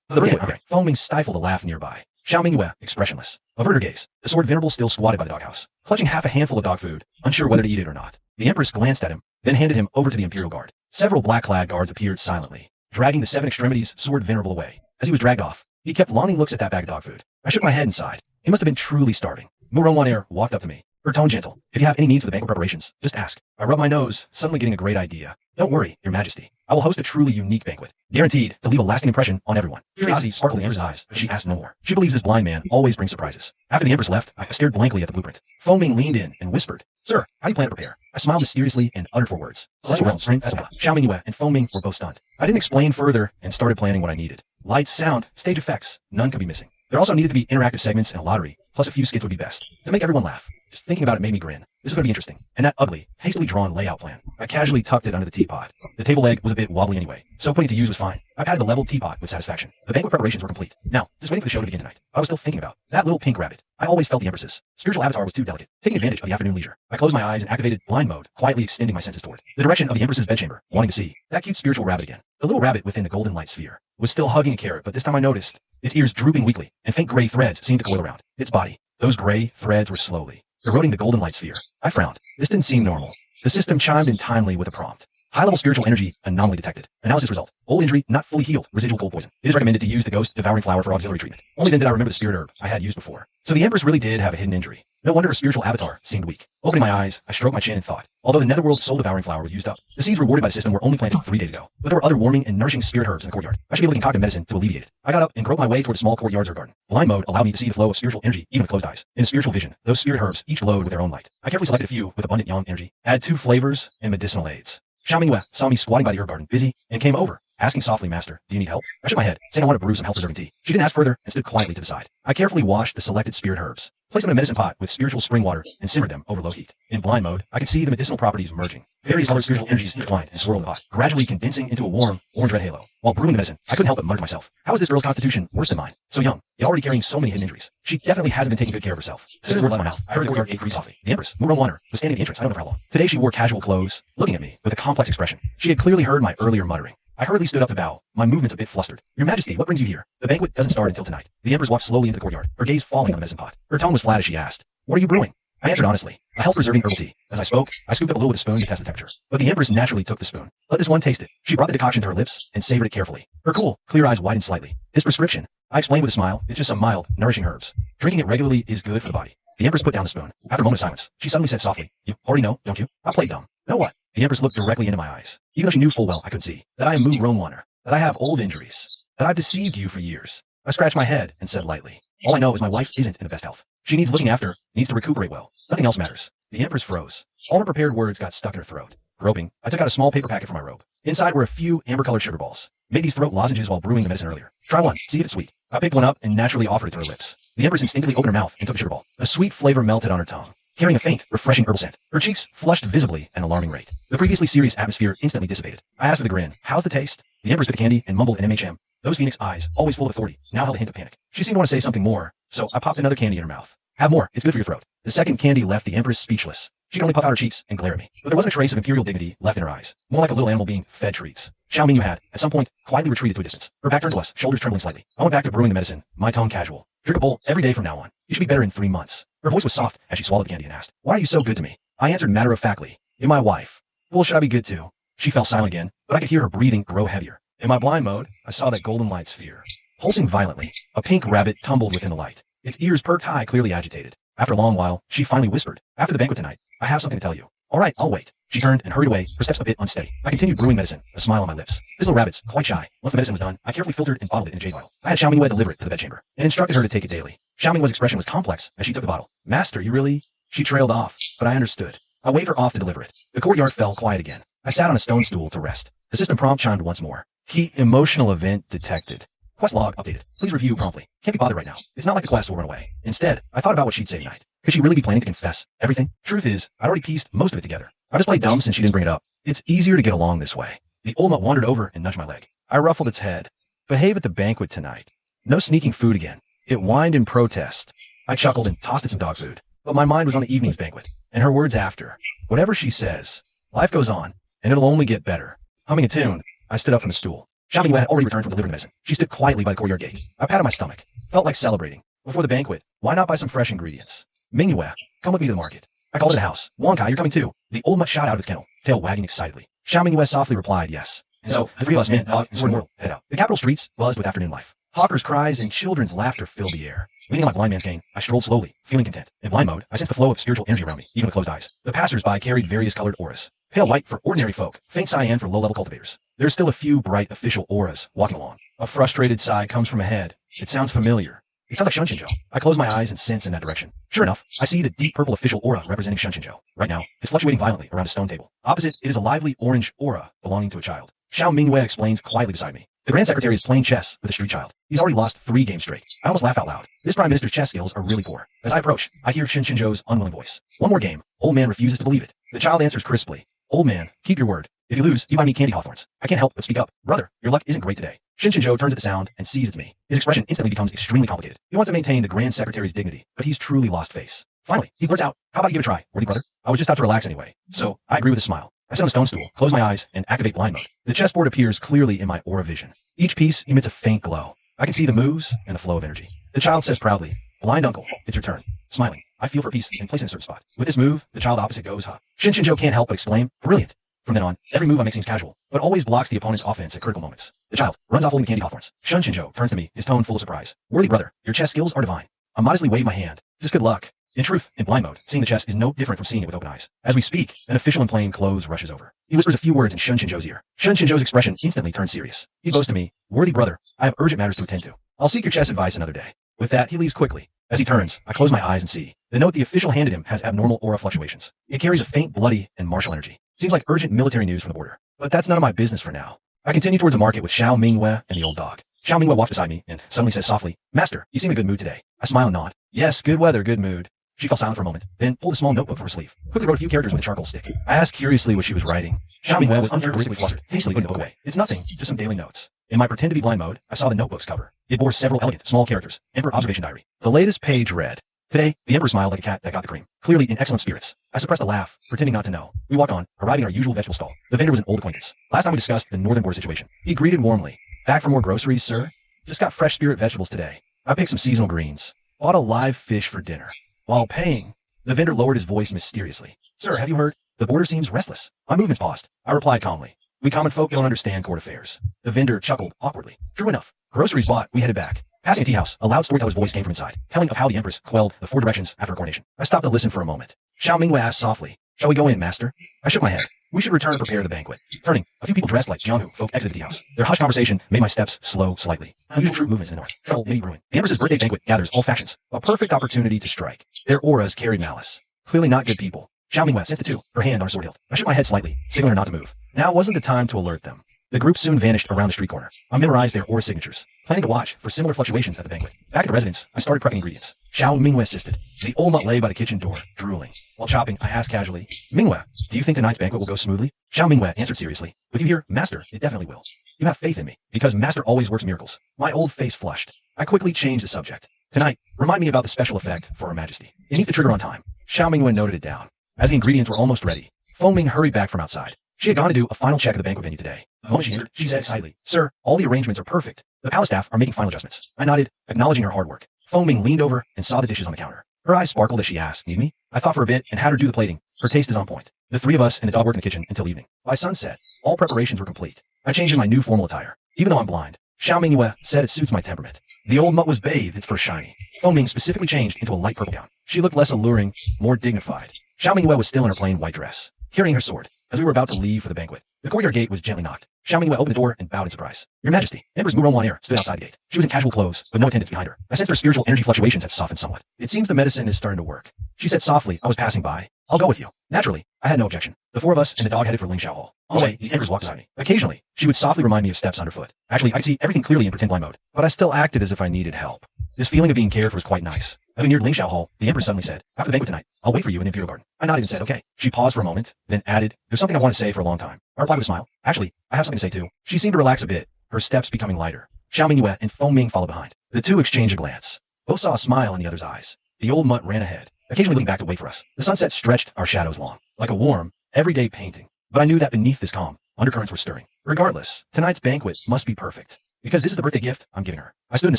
The birthday foaming stifled a laugh nearby. Xiaoming Yue, expressionless, averted her gaze. The sword venerable still squatted by the doghouse, clutching half a handful of dog food, unsure whether to eat it or not. The Empress glanced at him, then handed him over to the Imperial Guard. Several black-clad guards appeared silently, dragging the 7 extremities sword venerable away. As he was dragged off, he kept longing looks at that bag of dog food. I shook my head and sighed. He must have been truly starving. Mu Rongwan walked up to me, her tone gentle. If you have any needs for the banquet preparations, just ask. I rubbed my nose, suddenly getting a great idea. Don't worry, your majesty. I will host a truly unique banquet, guaranteed to leave a lasting impression on everyone. Curiosity sparkled in Empress's eyes, but she asked no more. She believes this blind man always brings surprises. After the Empress left, I stared blankly at the blueprint. Foaming leaned in and whispered, "Sir, how do you plan to prepare?" I smiled mysteriously and uttered 4 words. Xiaoming Yue and Foaming were both stunned. I didn't explain further and started planning what I needed. Lights, sound, stage effects, none could be missing. There also needed to be interactive segments and a lottery, plus a few skits would be best, to make everyone laugh. Just thinking about it made me grin. This was going to be interesting. And that ugly, hastily drawn layout plan. I casually tucked it under the teapot. The table leg was a bit wobbly anyway, so putting it to use was fine. I patted the leveled teapot with satisfaction. The banquet preparations were complete. Now, just waiting for the show to begin tonight. I was still thinking about that little pink rabbit. I always felt the Empress's spiritual avatar was too delicate. Taking advantage of the afternoon leisure, I closed my eyes and activated blind mode, quietly extending my senses toward the direction of the Empress's bedchamber, wanting to see that cute spiritual rabbit again. The little rabbit within the golden light sphere was still hugging a carrot, but this time I noticed its ears drooping weakly, and faint gray threads seemed to coil around its body. Those gray threads were slowly eroding the golden light sphere. I frowned. This didn't seem normal. The system chimed in timely with a prompt. High-level spiritual energy anomaly detected. Analysis result. Old injury not fully healed. Residual cold poison. It is recommended to use the ghost devouring flower for auxiliary treatment. Only then did I remember the spirit herb I had used before. So the Empress really did have a hidden injury. No wonder her spiritual avatar seemed weak. Opening my eyes, I stroked my chin and thought. Although the netherworld soul-devouring flower was used up, the seeds rewarded by the system were only planted 3 days ago. But there were other warming and nourishing spirit herbs in the courtyard. I should be able to concoct a medicine to alleviate it. I got up and groped my way toward a small courtyard or garden. Blind mode allowed me to see the flow of spiritual energy even with closed eyes. In a spiritual vision, those spirit herbs each glowed with their own light. I carefully selected a few with abundant yang energy. Add 2 flavors and medicinal aids. Xiao Mingyue saw me squatting by the herb garden, busy, and came over, asking softly, Master, do you need help? I shook my head, saying I wanted to brew some health-preserving tea. She didn't ask further and stood quietly to the side. I carefully washed the selected spirit herbs, placed them in a medicine pot with spiritual spring water, and simmered them over low heat. In blind mode, I could see the medicinal properties merging. Various other spiritual energies intertwined and swirled in the pot, gradually condensing into a warm, orange-red halo. While brewing the medicine, I couldn't help but mutter to myself, how is this girl's constitution worse than mine? So young, yet already carrying so many hidden injuries. She definitely hasn't been taking good care of herself. As soon as the word left my mouth, I heard the courtyard gate creak softly. The Empress, Muronwaner, was standing at the entrance, I don't know for how long. Today she wore casual clothes, looking at me with a complex expression. She had clearly heard my earlier muttering. I hurriedly stood up to bow, my movements a bit flustered. Your Majesty, what brings you here? The banquet doesn't start until tonight. The Empress walked slowly into the courtyard, her gaze falling on the medicine pot. Her tone was flat as she asked, what are you brewing? I answered honestly, a health-preserving herbal tea. As I spoke, I scooped up a little with a spoon to test the temperature. But the Empress naturally took the spoon. Let this one taste it. She brought the decoction to her lips and savored it carefully. Her cool, clear eyes widened slightly. His prescription, I explained with a smile, it's just some mild, nourishing herbs. Drinking it regularly is good for the body. The Empress put down the spoon. After a moment of silence, she suddenly said softly, you already know, don't you? I played dumb. Know what? The Empress looked directly into my eyes. Even though she knew full well I could see that I am Muronwaner, that I have old injuries, that I've deceived you for years. I scratched my head and said lightly, all I know is my wife isn't in the best health. She needs looking after, needs to recuperate well. Nothing else matters. The Empress froze. All her prepared words got stuck in her throat. Groping, I took out a small paper packet from my robe. Inside were a few amber-colored sugar balls. Made these throat lozenges while brewing the medicine earlier. Try one, see if it's sweet. I picked one up and naturally offered it to her lips. The Empress instinctively opened her mouth and took the sugar ball. A sweet flavor melted on her tongue, carrying a faint, refreshing herbal scent. Her cheeks flushed visibly at an alarming rate. The previously serious atmosphere instantly dissipated. I asked with a grin, how's the taste? The Empress took the candy and mumbled an MHM. Those phoenix eyes, always full of authority, now held a hint of panic. She seemed to want to say something more, so I popped another candy in her mouth. Have more, it's good for your throat. The second candy left the Empress speechless. She could only puff out her cheeks and glare at me. But there wasn't a trace of imperial dignity left in her eyes. More like a little animal being fed treats. Xiao Mingyue had, at some point, quietly retreated to a distance. Her back turned to us, shoulders trembling slightly. I went back to brewing the medicine, my tone casual. Drink a bowl every day from now on. You should be better in 3 months. Her voice was soft as she swallowed the candy and asked, why are you so good to me? I answered matter-of-factly, you're my wife. Well, should I be good too? She fell silent again, but I could hear her breathing grow heavier. In my blind mode, I saw that golden light sphere. Pulsing violently, a pink rabbit tumbled within the light. Its ears perked high, clearly agitated. After a long while, she finally whispered, after the banquet tonight, I have something to tell you. All right, I'll wait. She turned and hurried away, her steps a bit unsteady. I continued brewing medicine, a smile on my lips. This little rabbit's quite shy. Once the medicine was done, I carefully filtered and bottled it in a jade vial. I had Xiao Mingyue deliver it to the bedchamber, and instructed her to take it daily. Xiao Mingyue's expression was complex as she took the bottle. Master, you really? She trailed off, but I understood. I waved her off to deliver it. The courtyard fell quiet again. I sat on a stone stool to rest. The system prompt chimed once more. Key emotional event detected. Quest log updated. Please review promptly. Can't be bothered right now. It's not like the quest will run away. Instead, I thought about what she'd say tonight. Could she really be planning to confess everything? Truth is, I'd already pieced most of it together. I just played dumb since she didn't bring it up. It's easier to get along this way. The Olma wandered over and nudged my leg. I ruffled its head. Behave at the banquet tonight. No sneaking food again. It whined in protest. I chuckled and tossed it some dog food. But my mind was on the evening's banquet, and her words after. Whatever she says, life goes on, and it'll only get better. Humming a tune, I stood up from the stool. Xiao Mingyue had already returned from delivering the medicine. She stood quietly by the courtyard gate. I patted my stomach. Felt like celebrating. Before the banquet, why not buy some fresh ingredients? Mingyue, come with me to the market. I called it a house. Wonkai, you're coming too. The old mutt shot out of its kennel, tail wagging excitedly. Xiao Mingyue softly replied yes. And so, the 3 of us men, dog, and sword mortal, head out. The capital streets buzzed with afternoon life. Hawkers' cries and children's laughter filled the air. Leaning on my blind man's cane, I strolled slowly, feeling content. In blind mode, I sensed the flow of spiritual energy around me, even with closed eyes. The passers-by carried various colored auras. Pale white for ordinary folk, faint cyan for low-level cultivators. There's still a few bright official auras walking along. A frustrated sigh comes from ahead. It sounds familiar. It sounds like Shunshinjo. I close my eyes and sense in that direction. Sure enough, I see the deep purple official aura representing Shunshinjo. Right now, it's fluctuating violently around a stone table. Opposite, it is a lively orange aura belonging to a child. Xiao Mingyue explains quietly beside me. The Grand Secretary is playing chess with a street child. He's already lost 3 games straight. I almost laugh out loud. This Prime Minister's chess skills are really poor. As I approach, I hear Shunshinjo's unwilling voice. One more game. Old man refuses to believe it. The child answers crisply. Old man, keep your word. If you lose, you buy me candy hawthorns. I can't help but speak up. Brother, your luck isn't great today. Shunshinjo turns at the sound and sees it's me. His expression instantly becomes extremely complicated. He wants to maintain the Grand Secretary's dignity, but he's truly lost face. Finally, he blurts out, how about you give it a try, worthy brother? I was just out to relax anyway. So, I agree with a smile. I sit on a stone stool, close my eyes, and activate blind mode. The chessboard appears clearly in my aura vision. Each piece emits a faint glow. I can see the moves and the flow of energy. The child says proudly, blind uncle, it's your turn. Smiling, I feel for a piece and place it in a certain spot. With this move, the child opposite goes, huh? Shunshinjo can't help but exclaim, brilliant. From then on, every move I make seems casual, but always blocks the opponent's offense at critical moments. The child runs off holding the candy hawthorns. Shunshinjo turns to me, his tone full of surprise. Worthy brother, your chess skills are divine. I modestly wave my hand. Just good luck. In truth, in blind mode, seeing the chess is no different from seeing it with open eyes. As we speak, an official in plain clothes rushes over. He whispers a few words in Shun Shinzhou's ear. Shun Shinzhou's expression instantly turns serious. He boasts to me, "Worthy brother, I have urgent matters to attend to. I'll seek your chess advice another day." With that, he leaves quickly. As he turns, I close my eyes and see. The note the official handed him has abnormal aura fluctuations. It carries a faint bloody and martial energy. Seems like urgent military news from the border. But that's none of my business for now. I continue towards the market with Xiao Mingwei and the old dog. Xiao Mingwei walks beside me and suddenly says softly, "Master, you seem in a good mood today." I smile and nod. "Yes, good weather, good mood." She fell silent for a moment, then pulled a small notebook from her sleeve. Quickly wrote a few characters with a charcoal stick. I asked curiously what she was writing. Xiao Mingwei was uncharacteristically flustered, hastily putting the book away. "It's nothing, just some daily notes." In my pretend to be blind mode, I saw the notebook's cover. It bore several elegant, small characters. Emperor Observation Diary. The latest page read, "Today, the Emperor smiled like a cat that got the cream. Clearly in excellent spirits." I suppressed a laugh, pretending not to know. We walked on, arriving at our usual vegetable stall. The vendor was an old acquaintance. Last time we discussed the northern border situation. He greeted warmly. "Back for more groceries, sir? Just got fresh spirit vegetables today. I picked some seasonal greens. Bought a live fish for dinner." While paying, the vendor lowered his voice mysteriously. "Sir, have you heard? The border seems restless." My movements paused. I replied calmly, "We common folk don't understand court affairs." The vendor chuckled awkwardly. True enough. Groceries bought, we headed back. Passing a tea house, a loud storyteller's voice came from inside, telling of how the Empress quelled the 4 directions after her coronation. I stopped to listen for a moment. Xiao Mingwei asked softly, "Shall we go in, master?" I shook my head. "We should return and prepare the banquet." Turning, a few people dressed like Jianghu folk exited the tea house. Their hushed conversation made my steps slow slightly. Unusual troop movements in the north. Trouble may be brewing. The Empress's birthday banquet gathers all factions. A perfect opportunity to strike. Their auras carried malice. Clearly not good people. Xiao Mingwei sensed it too, her hand on her sword hilt. I shook my head slightly, signaling her not to move. Now wasn't the time to alert them. The group soon vanished around the street corner. I memorized their aura signatures, planning to watch for similar fluctuations at the banquet. Back at the residence, I started prepping ingredients. Xiao Mingwei assisted. The old mutt lay by the kitchen door, drooling. While chopping, I asked casually, "Mingwei, do you think tonight's banquet will go smoothly?" Xiao Mingwei answered seriously, "With you here, master, it definitely will. You have faith in me, because master always works miracles." My old face flushed. I quickly changed the subject. "Tonight, remind me about the special effect for Her Majesty. It needs the trigger on time." Xiao Mingwei noted it down. As the ingredients were almost ready, Feng Ming hurried back from outside. She had gone to do a final check of the banquet venue today. The moment she entered, she said excitedly, "Sir, all the arrangements are perfect. The palace staff are making final adjustments." I nodded, acknowledging her hard work. Feng Ming leaned over and saw the dishes on the counter. Her eyes sparkled as she asked, "Need me?" I thought for a bit and had her do the plating. Her taste is on point. The 3 of us and the dog worked in the kitchen until evening. By sunset, all preparations were complete. I changed in my new formal attire. Even though I'm blind, Xiao Mingwei said it suits my temperament. The old mutt was bathed, its fur shiny. Feng Ming specifically changed into a light purple gown. She looked less alluring, more dignified. Xiao Mingwei was still in her plain white dress, carrying her sword. As we were about to leave for the banquet, the courtyard gate was gently knocked. Xiao Mingwei opened the door and bowed in surprise. "Your Majesty." Empress Murong stood outside the gate. She was in casual clothes, with no attendants behind her. I sensed her spiritual energy fluctuations had softened somewhat. "It seems the medicine is starting to work." She said softly. I was passing by. "I'll go with you." Naturally, I had no objection. The 4 of us and the dog headed for Lingxiao Hall. On the way, the Empress walked beside me. Occasionally, she would softly remind me of steps underfoot. Actually, I could see everything clearly in pretend blind mode, but I still acted as if I needed help. This feeling of being cared for was quite nice. As we neared Lingxiao Hall, the Empress suddenly said, "After the banquet tonight, I'll wait for you in the Imperial Garden." I nodded and said, "Okay." She paused for a moment, then added, "There's something I want to say for a long time." I replied with a smile. "Actually, I have something to say too." She seemed to relax a bit, her steps becoming lighter. Xiao Mingwei and Feng Ming followed behind. The 2 exchanged a glance. Both saw a smile in the other's eyes. The old mutt ran ahead, occasionally looking back to wait for us. The sunset stretched our shadows long, like a warm, everyday painting. But I knew that beneath this calm, undercurrents were stirring. Regardless, tonight's banquet must be perfect, because this is the birthday gift I'm giving her. I stood in the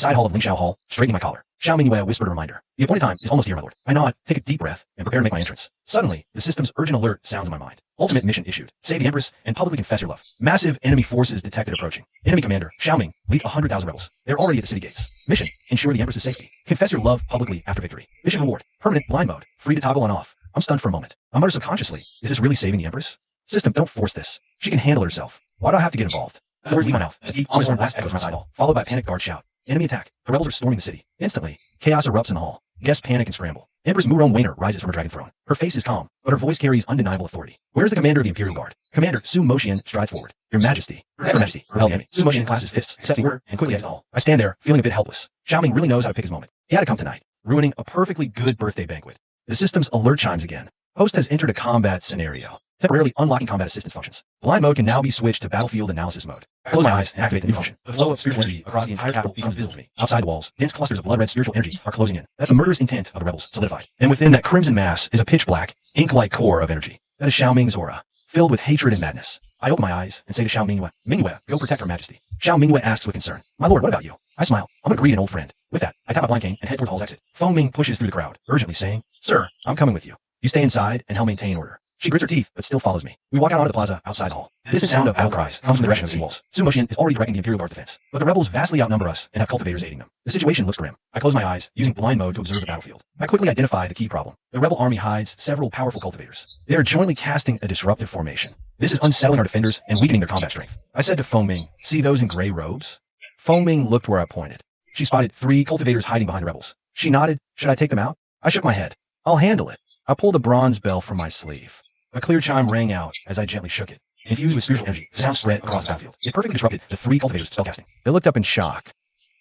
side hall of Lingxiao Hall, straightening my collar. Xiao Mingwei whispered a reminder. "The appointed time is almost here, my lord." I nod, take a deep breath, and prepare to make my entrance. Suddenly, the system's urgent alert sounds in my mind. Ultimate mission issued. Save the Empress and publicly confess your love. Massive enemy forces detected approaching. Enemy commander, Xiao Ming, leads 100,000 rebels. They're already at the city gates. Mission, ensure the Empress's safety. Confess your love publicly after victory. Mission reward, permanent blind mode, free to toggle on off. I'm stunned for a moment. I mutter subconsciously, is this really saving the Empress? System, don't force this. She can handle it herself. Why do I have to get involved? The words leave my mouth. A deep, ominous last echoes from my side hall, followed by a panicked guard shout. Enemy attack. The rebels are storming the city. Instantly, chaos erupts in the hall. Guests panic and scramble. Empress Murong rises from her dragon throne. Her face is calm, but her voice carries undeniable authority. Where's the commander of the Imperial Guard? Commander Su Moxian strides forward. "Your Majesty." Her Majesty, repel the enemy. Su Moxian clasps his fists, accepting order, and quickly exits the hall. I stand there, feeling a bit helpless. Xiao Ming really knows how to pick his moment. He had to come tonight, ruining a perfectly good birthday banquet. The system's alert chimes again. Host has entered a combat scenario, temporarily unlocking combat assistance functions. Blind mode can now be switched to battlefield analysis mode. I close my eyes and activate the new function. The flow of spiritual energy across the entire capital becomes visible to me. Outside the walls, dense clusters of blood-red spiritual energy are closing in. That's the murderous intent of the rebels solidified. And within that crimson mass is a pitch-black, ink-like core of energy. That is Xiao Ming's aura, filled with hatred and madness. I open my eyes and say to Xiao Mingwei, "Mingwei, go protect Her Majesty." Xiao Mingwei asks with concern, "My lord, what about you?" I smile. I'm gonna greet an old friend. With that, I tap my blind cane and head towards the hall's exit. Feng Ming pushes through the crowd, urgently saying, "Sir, I'm coming with you. You stay inside and help maintain order." She grits her teeth, but still follows me. We walk out onto the plaza outside the hall. The distant sound of battle cries comes from the direction of the wolves. Sumotion is already directing the Imperial Guard's defense, but the rebels vastly outnumber us and have cultivators aiding them. The situation looks grim. I close my eyes, using blind mode to observe the battlefield. I quickly identify the key problem. The rebel army hides several powerful cultivators. They are jointly casting a disruptive formation. This is unsettling our defenders and weakening their combat strength. I said to Feng Ming, see those in gray robes? Feng Ming looked where I pointed. She spotted 3 cultivators hiding behind the rebels. She nodded. Should I take them out? I shook my head. I'll handle it. I pulled a bronze bell from my sleeve. A clear chime rang out as I gently shook it. Infused with spiritual energy, the sound spread across the battlefield. It perfectly disrupted the 3 cultivators' spellcasting. They looked up in shock.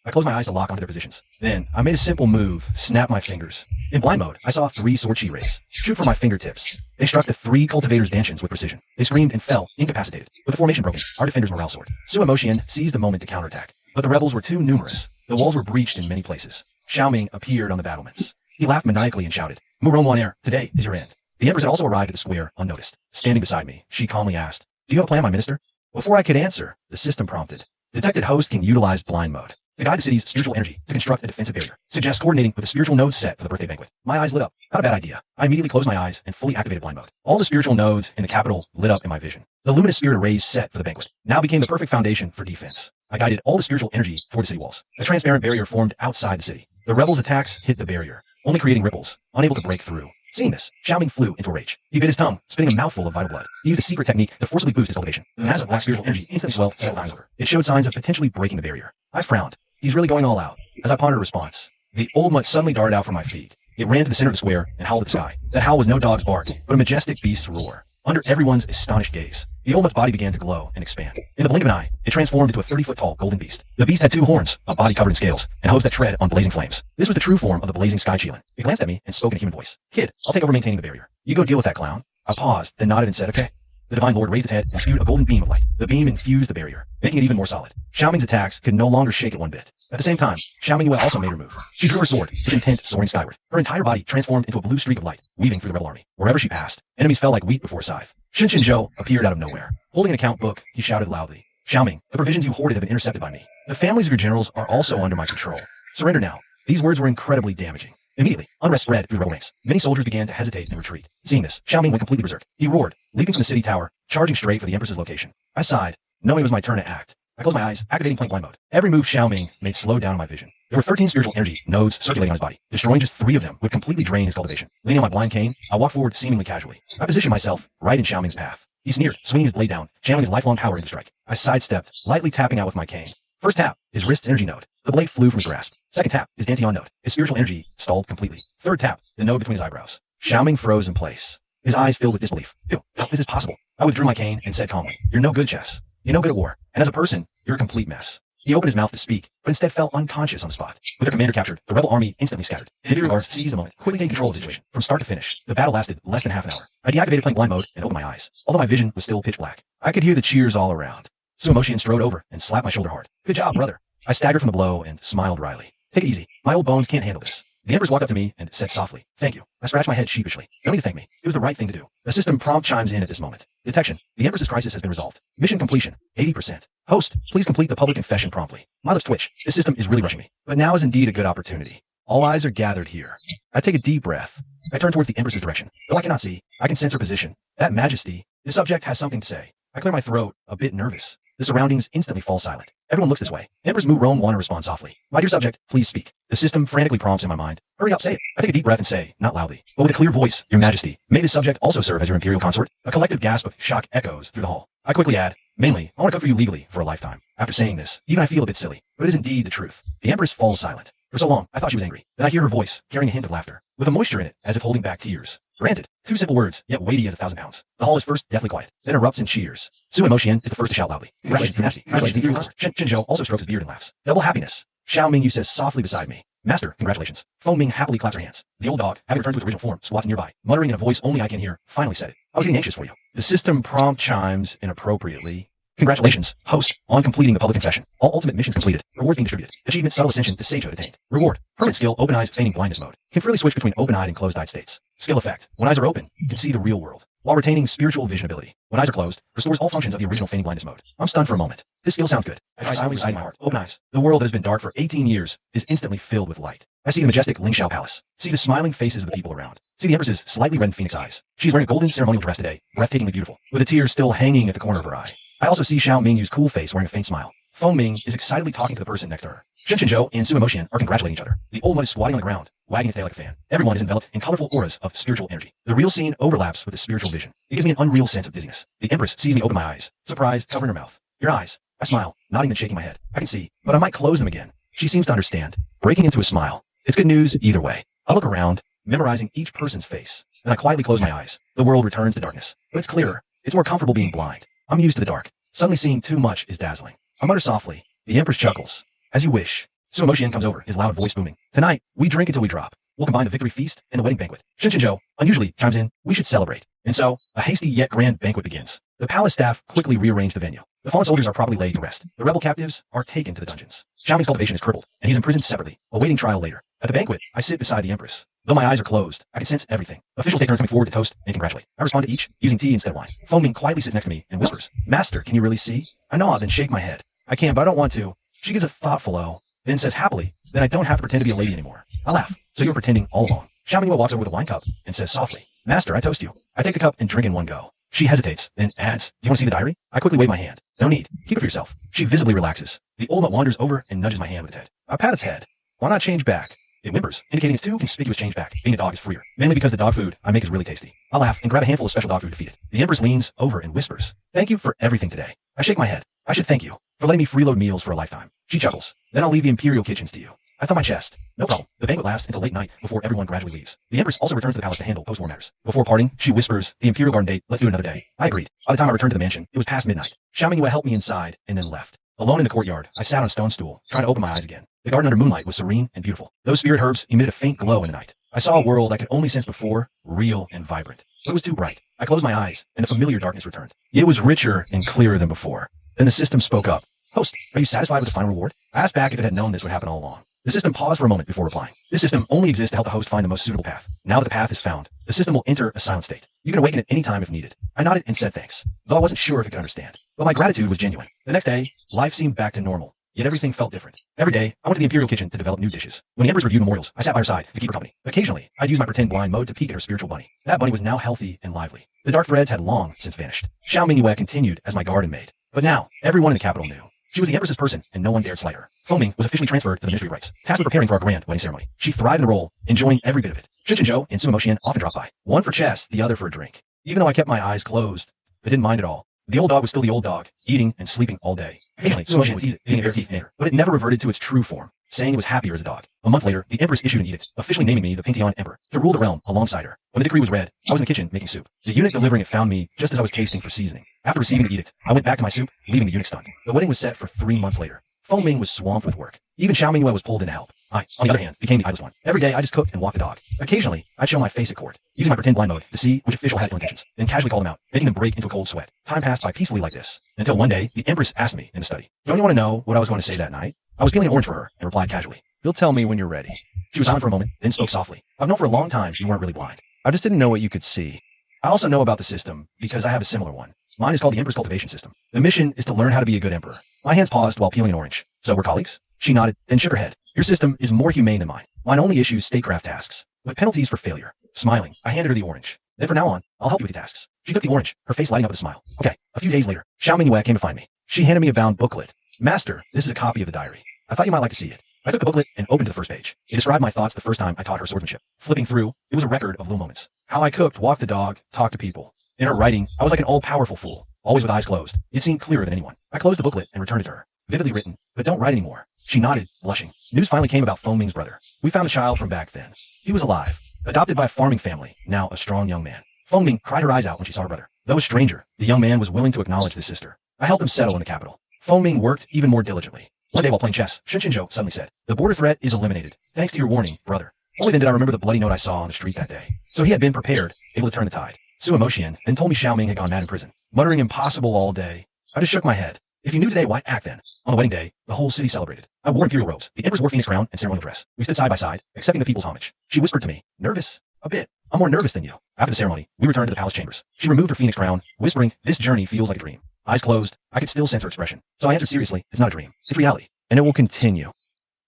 I closed my eyes to lock onto their positions. Then, I made a simple move, snapped my fingers. In blind mode, I saw 3 sword chi rays shoot from my fingertips. They struck the 3 cultivators' dantians with precision. They screamed and fell, incapacitated. With the formation broken, our defenders' morale soared. Sumotion seized the moment to counterattack. But the rebels were too numerous. The walls were breached in many places. Xiaoming appeared on the battlements. He laughed maniacally and shouted, Muron One Air, today is your end. The Empress had also arrived at the square unnoticed. Standing beside me, she calmly asked, do you have a plan, my minister? Before I could answer, the system prompted. Detected host can utilize blind mode to guide the city's spiritual energy to construct a defensive barrier. Suggest coordinating with the spiritual nodes set for the birthday banquet. My eyes lit up. Not a bad idea. I immediately closed my eyes and fully activated blind mode. All the spiritual nodes in the capital lit up in my vision. The luminous spirit arrays set for the banquet now became the perfect foundation for defense. I guided all the spiritual energy toward the city walls. A transparent barrier formed outside the city. The rebels' attacks hit the barrier, only creating ripples, unable to break through. Seeing this, Xiaoming flew into a rage. He bit his tongue, spitting a mouthful of vital blood. He used a secret technique to forcibly boost his cultivation. The massive black spiritual energy instantly swelled several times over. It showed signs of potentially breaking the barrier. I frowned. He's really going all out. As I pondered a response, the old mutt suddenly darted out from my feet. It ran to the center of the square and howled at the sky. That howl was no dog's bark, but a majestic beast's roar. Under everyone's astonished gaze, the old mutt's body began to glow and expand. In the blink of an eye, it transformed into a 30-foot-tall golden beast. The beast had 2 horns, a body covered in scales, and hooves that tread on blazing flames. This was the true form of the blazing sky Qilin. It glanced at me and spoke in a human voice. Kid, I'll take over maintaining the barrier. You go deal with that clown. I paused, then nodded and said, okay. The Divine Lord raised its head and spewed a golden beam of light. The beam infused the barrier, making it even more solid. Xiaoming's attacks could no longer shake it one bit. At the same time, Xiaoming also made her move. She drew her sword, with intent soaring skyward. Her entire body transformed into a blue streak of light, weaving through the rebel army. Wherever she passed, enemies fell like wheat before a scythe. Shin Zhou appeared out of nowhere. Holding an account book, he shouted loudly, Xiaoming, the provisions you hoarded have been intercepted by me. The families of your generals are also under my control. Surrender now. These words were incredibly damaging. Immediately, unrest spread through the rebel ranks. Many soldiers began to hesitate and retreat. Seeing this, Xiaoming went completely berserk. He roared, leaping from the city tower, charging straight for the Empress's location. I sighed, knowing it was my turn to act. I closed my eyes, activating plank blind mode. Every move Xiaoming made slowed down my vision. There were 13 spiritual energy nodes circulating on his body. Destroying just 3 of them would completely drain his cultivation. Leaning on my blind cane, I walked forward seemingly casually. I positioned myself right in Xiaoming's path. He sneered, swinging his blade down, channeling his lifelong power into strike. I sidestepped, lightly tapping out with my cane. First tap, his wrist's energy node. The blade flew from his grasp. Second tap, his dantian node. His spiritual energy stalled completely. Third tap, the node between his eyebrows. Xiaoming froze in place. His eyes filled with disbelief. Ew, this is possible. I withdrew my cane and said calmly, you're no good, Chess. You're no good at war. And as a person, you're a complete mess. He opened his mouth to speak, but instead fell unconscious on the spot. With their commander captured, the rebel army instantly scattered. The Imperial Guards seized the moment, quickly taking control of the situation. From start to finish, the battle lasted less than half an hour. I deactivated plank blind mode and opened my eyes. Although my vision was still pitch black, I could hear the cheers all around. Sumotion strode over and slapped my shoulder hard. Good job, brother. I staggered from the blow and smiled wryly. Take it easy. My old bones can't handle this. The Empress walked up to me and said softly, thank you. I scratched my head sheepishly. No need to thank me. It was the right thing to do. The system prompt chimes in at this moment. Detection. The Empress's crisis has been resolved. Mission completion. 80%. Host, please complete the public confession promptly. My lips twitch. This system is really rushing me. But now is indeed a good opportunity. All eyes are gathered here. I take a deep breath. I turn towards the Empress's direction. Though I cannot see, I can sense her position. That majesty. The subject has something to say. I clear my throat, a bit nervous. The surroundings instantly fall silent. Everyone looks this way. Empress Mu Rome want to respond softly. My dear subject, please speak. The system frantically prompts in my mind. Hurry up, say it. I take a deep breath and say, not loudly, but with a clear voice, Your Majesty, may this subject also serve as your imperial consort? A collective gasp of shock echoes through the hall. I quickly add, mainly, I want to cook for you legally for a lifetime. After saying this, even I feel a bit silly, but it is indeed the truth. The Empress falls silent. For so long, I thought she was angry. Then I hear her voice, carrying a hint of laughter, with a moisture in it, as if holding back tears. Granted, 2 simple words, yet weighty as 1,000 pounds. The hall is first deathly quiet, then erupts in cheers. Sumotion is the first to shout loudly. Congratulations, Your Majesty. Congratulations. Shinjo also strokes his beard and laughs. Double happiness. Xiao Mingyu says softly beside me, Master, congratulations. Feng Ming happily claps her hands. The old dog, having returned to its original form, squats nearby, muttering in a voice only I can hear, finally said it. I was getting anxious for you. The system prompt chimes inappropriately. Congratulations, host, on completing the public confession. All ultimate missions completed. Rewards being distributed. Achievement subtle ascension to sagehood attained. Reward. Permanent skill open eyes feigning blindness mode. Can freely switch between open-eyed and closed-eyed states. Skill effect. When eyes are open, you can see the real world. while retaining spiritual vision ability. When eyes are closed, restores all functions of the original feigning blindness mode. I'm stunned for a moment. This skill sounds good. I silently sigh in my heart. Open eyes. The world that has been dark for 18 years is instantly filled with light. I see the majestic Ling Xiao Palace. See the smiling faces of the people around. See the Empress's slightly reddened phoenix eyes. She's wearing a golden ceremonial dress today, breathtakingly beautiful, with a tear still hanging at the corner of her eye. I also see Xiao Mingyu's cool face wearing a faint smile. Feng Ming is excitedly talking to the person next to her. Shen Qinzhou and Su Emotian are congratulating each other. The old one is squatting on the ground, wagging his tail like a fan. Everyone is enveloped in colorful auras of spiritual energy. The real scene overlaps with the spiritual vision. It gives me an unreal sense of dizziness. The Empress sees me open my eyes, surprised, covering her mouth. Your eyes. I smile, nodding and shaking my head. I can see, but I might close them again. She seems to understand, breaking into a smile. It's good news either way. I look around, memorizing each person's face. Then I quietly close my eyes. The world returns to darkness. But it's clearer. It's more comfortable being blind. I'm used to the dark. Suddenly seeing too much is dazzling. I mutter softly. The Empress chuckles. As you wish. Su Emotian comes over, his loud voice booming. Tonight, we drink until we drop. We'll combine the victory feast and the wedding banquet. Shen Qinzhou unusually chimes in, we should celebrate. And so, a hasty yet grand banquet begins. The palace staff quickly rearrange the venue. The fallen soldiers are probably laid to rest. The rebel captives are taken to the dungeons. Xiaoming's cultivation is crippled, and he's imprisoned separately, awaiting trial later. At the banquet, I sit beside the Empress. Though my eyes are closed, I can sense everything. Officials take turns coming forward to toast and congratulate. I respond to each, using tea instead of wine. Feng Ming quietly sits next to me and whispers, Master, can you really see? I nod, then shake my head. I can, but I don't want to. She gives a thoughtful oh, then says happily, then I don't have to pretend to be a lady anymore. I laugh. So you were pretending all along. Xiao walks over with a wine cup and says softly, Master, I toast you. I take the cup and drink in one go. She hesitates, then adds, do you want to see the diary? I quickly wave my hand. No need. Keep it for yourself. She visibly relaxes. The old nut wanders over and nudges my hand with its head. I pat its head. Why not change back? It whimpers, indicating it's too conspicuous change back. Being a dog is freer, mainly because the dog food I make is really tasty. I laugh and grab a handful of special dog food to feed it. The Empress leans over and whispers, thank you for everything today. I shake my head. I should thank you for letting me freeload meals for a lifetime. She chuckles. Then I'll leave the imperial kitchens to you. I thumb my chest. No problem. The banquet lasts until late night before everyone gradually leaves. The Empress also returns to the palace to handle post-war matters. Before parting, she whispers, the Imperial Garden date, let's do it another day. I agreed. By the time I returned to the mansion, it was past midnight. Xiao Mingyue helped me inside and then left. Alone in the courtyard, I sat on a stone stool, trying to open my eyes again. The garden under moonlight was serene and beautiful. Those spirit herbs emitted a faint glow in the night. I saw a world I could only sense before, real and vibrant. But it was too bright. I closed my eyes, and the familiar darkness returned. It was richer and clearer than before. Then the system spoke up. Host, are you satisfied with the final reward? I asked back if it had known this would happen all along. The system paused for a moment before replying. This system only exists to help the host find the most suitable path. Now that the path is found, the system will enter a silent state. You can awaken at any time if needed. I nodded and said thanks, though I wasn't sure if it could understand. But my gratitude was genuine. The next day, life seemed back to normal, yet everything felt different. Every day, I went to the Imperial kitchen to develop new dishes. When the Empress reviewed memorials, I sat by her side to keep her company. Occasionally, I'd use my pretend blind mode to peek at her spiritual bunny. That bunny was now healthy and lively. The dark threads had long since vanished. Xiao Mingyue continued as my garden maid. But now, everyone in the capital knew. She was the Empress's person, and no one dared slight her. Feng Ming was officially transferred to the Ministry of Rites, tasked with preparing for our grand wedding ceremony. She thrived in the role, enjoying every bit of it. Shen Qinzhou and Su Emotian often dropped by, one for chess, the other for a drink. Even though I kept my eyes closed, I didn't mind at all. The old dog was still the old dog, eating and sleeping all day. Occasionally, Su Emotian would tease it, eating a bare teeth near, but it never reverted to its true form, saying it was happier as a dog. A month later, the Empress issued an edict, officially naming me the Pantheon Emperor, to rule the realm alongside her. When the decree was read, I was in the kitchen making soup. The eunuch delivering it found me just as I was tasting for seasoning. After receiving the edict, I went back to my soup, leaving the eunuch stunned. The wedding was set for 3 months later. Feng Ming was swamped with work. Even Xiao Mingyue was pulled in to help. I, on the other hand, became the idlest one. Every day, I just cooked and walked the dog. Occasionally, I'd show my face at court, using my pretend blind mode to see which official had ill intentions, then casually call them out, making them break into a cold sweat. Time passed by peacefully like this, until one day, the Empress asked me in the study, don't you want to know what I was going to say that night? I was peeling an orange for her and replied casually, you'll tell me when you're ready. She was silent for a moment, then spoke softly. I've known for a long time you weren't really blind. I just didn't know what you could see. I also know about the system, because I have a similar one. Mine is called the Emperor's Cultivation System. The mission is to learn how to be a good emperor. My hands paused while peeling an orange. So we're colleagues? She nodded, then shook her head. Your system is more humane than mine. Mine only issues statecraft tasks, with penalties for failure. Smiling, I handed her the orange. Then from now on, I'll help you with your tasks. She took the orange, her face lighting up with a smile. Okay, a few days later, Xiao Mingyue came to find me. She handed me a bound booklet. Master, this is a copy of the diary. I thought you might like to see it. I took the booklet and opened to the first page. It described my thoughts the first time I taught her swordsmanship. Flipping through, it was a record of little moments. How I cooked, walked the dog, talked to people. In her writing, I was like an all-powerful fool, always with eyes closed. It seemed clearer than anyone. I closed the booklet and returned it to her. Vividly written, but don't write anymore. She nodded, blushing. News finally came about Feng Ming's brother. We found a child from back then. He was alive, adopted by a farming family, now a strong young man. Feng Ming cried her eyes out when she saw her brother. Though a stranger, the young man was willing to acknowledge his sister. I helped him settle in the capital. Feng Ming worked even more diligently. One day while playing chess, Shen Qinzhou suddenly said, the border threat is eliminated, thanks to your warning, brother. Only then did I remember the bloody note I saw on the street that day. So he had been prepared, able to turn the tide. Su Emotian then told me Xiao Ming had gone mad in prison, muttering impossible all day. I just shook my head. If you knew today, why act then? On the wedding day, the whole city celebrated. I wore imperial robes. The Empress wore phoenix crown and ceremonial dress. We stood side by side, accepting the people's homage. She whispered to me, nervous? A bit. I'm more nervous than you. After the ceremony, we returned to the palace chambers. She removed her phoenix crown, whispering, "This journey feels like a dream." Eyes closed, I could still sense her expression. So I answered seriously, "It's not a dream. It's reality. And it will continue."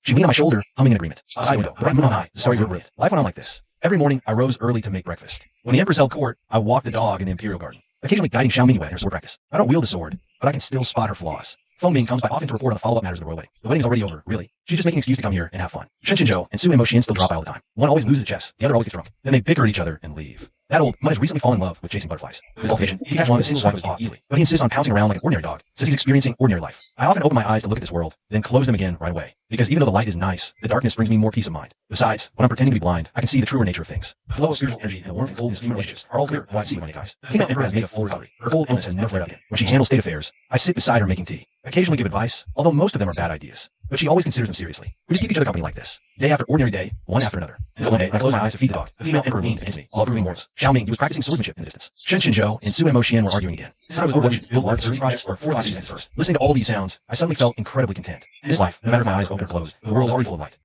She leaned on my shoulder, humming in agreement. Side window, the bright moon on high. Sorry, we're brilliant. Life went on like this. Every morning, I rose early to make breakfast. When the Empress held court, I walked the dog in the Imperial Garden, occasionally guiding Xiao Mingwei in her sword practice. I don't wield a sword, but I can still spot her flaws. Feng Ming comes by often to report on the follow-up matters of the royal wedding. The wedding's already over, really. She's just making an excuse to come here and have fun. Shen Qinzhou and Su Emotion still drop by all the time. One always loses the chess, the other always gets drunk. Then they bicker at each other and leave. That old Mud has recently fallen in love with chasing butterflies. His altercation, he can catch one with a single swipe of his paw easily, but he insists on pouncing around like an ordinary dog, says he's experiencing ordinary life. I often open my eyes to look at this world, then close them again right away. Because even though the light is nice, the darkness brings me more peace of mind. Besides, when I'm pretending to be blind, I can see the truer nature of things. The flow of spiritual energy and the warmth and coldness of human relationships are all clear in what I see when I guys. The female emperor has made a full recovery. Her cold illness has never flared up again. When she handles state affairs, I sit beside her making tea. I occasionally give advice, although most of them are bad ideas. But she always considers them seriously. We just keep each other company like this. Day after ordinary day, one after another. Until one day, I closed my eyes to feed the dog. The female emperor leaned against me, all approving words. Xiao Ming, he was practicing swordsmanship in the distance. Shen Qinzhou and Su Emotion were arguing again. This time it was over whether we should build large research projects or fortify cities first. Listening to all these sounds, I suddenly felt incredibly content. This life, no matter if my eyes open or closed, the world is already full of light.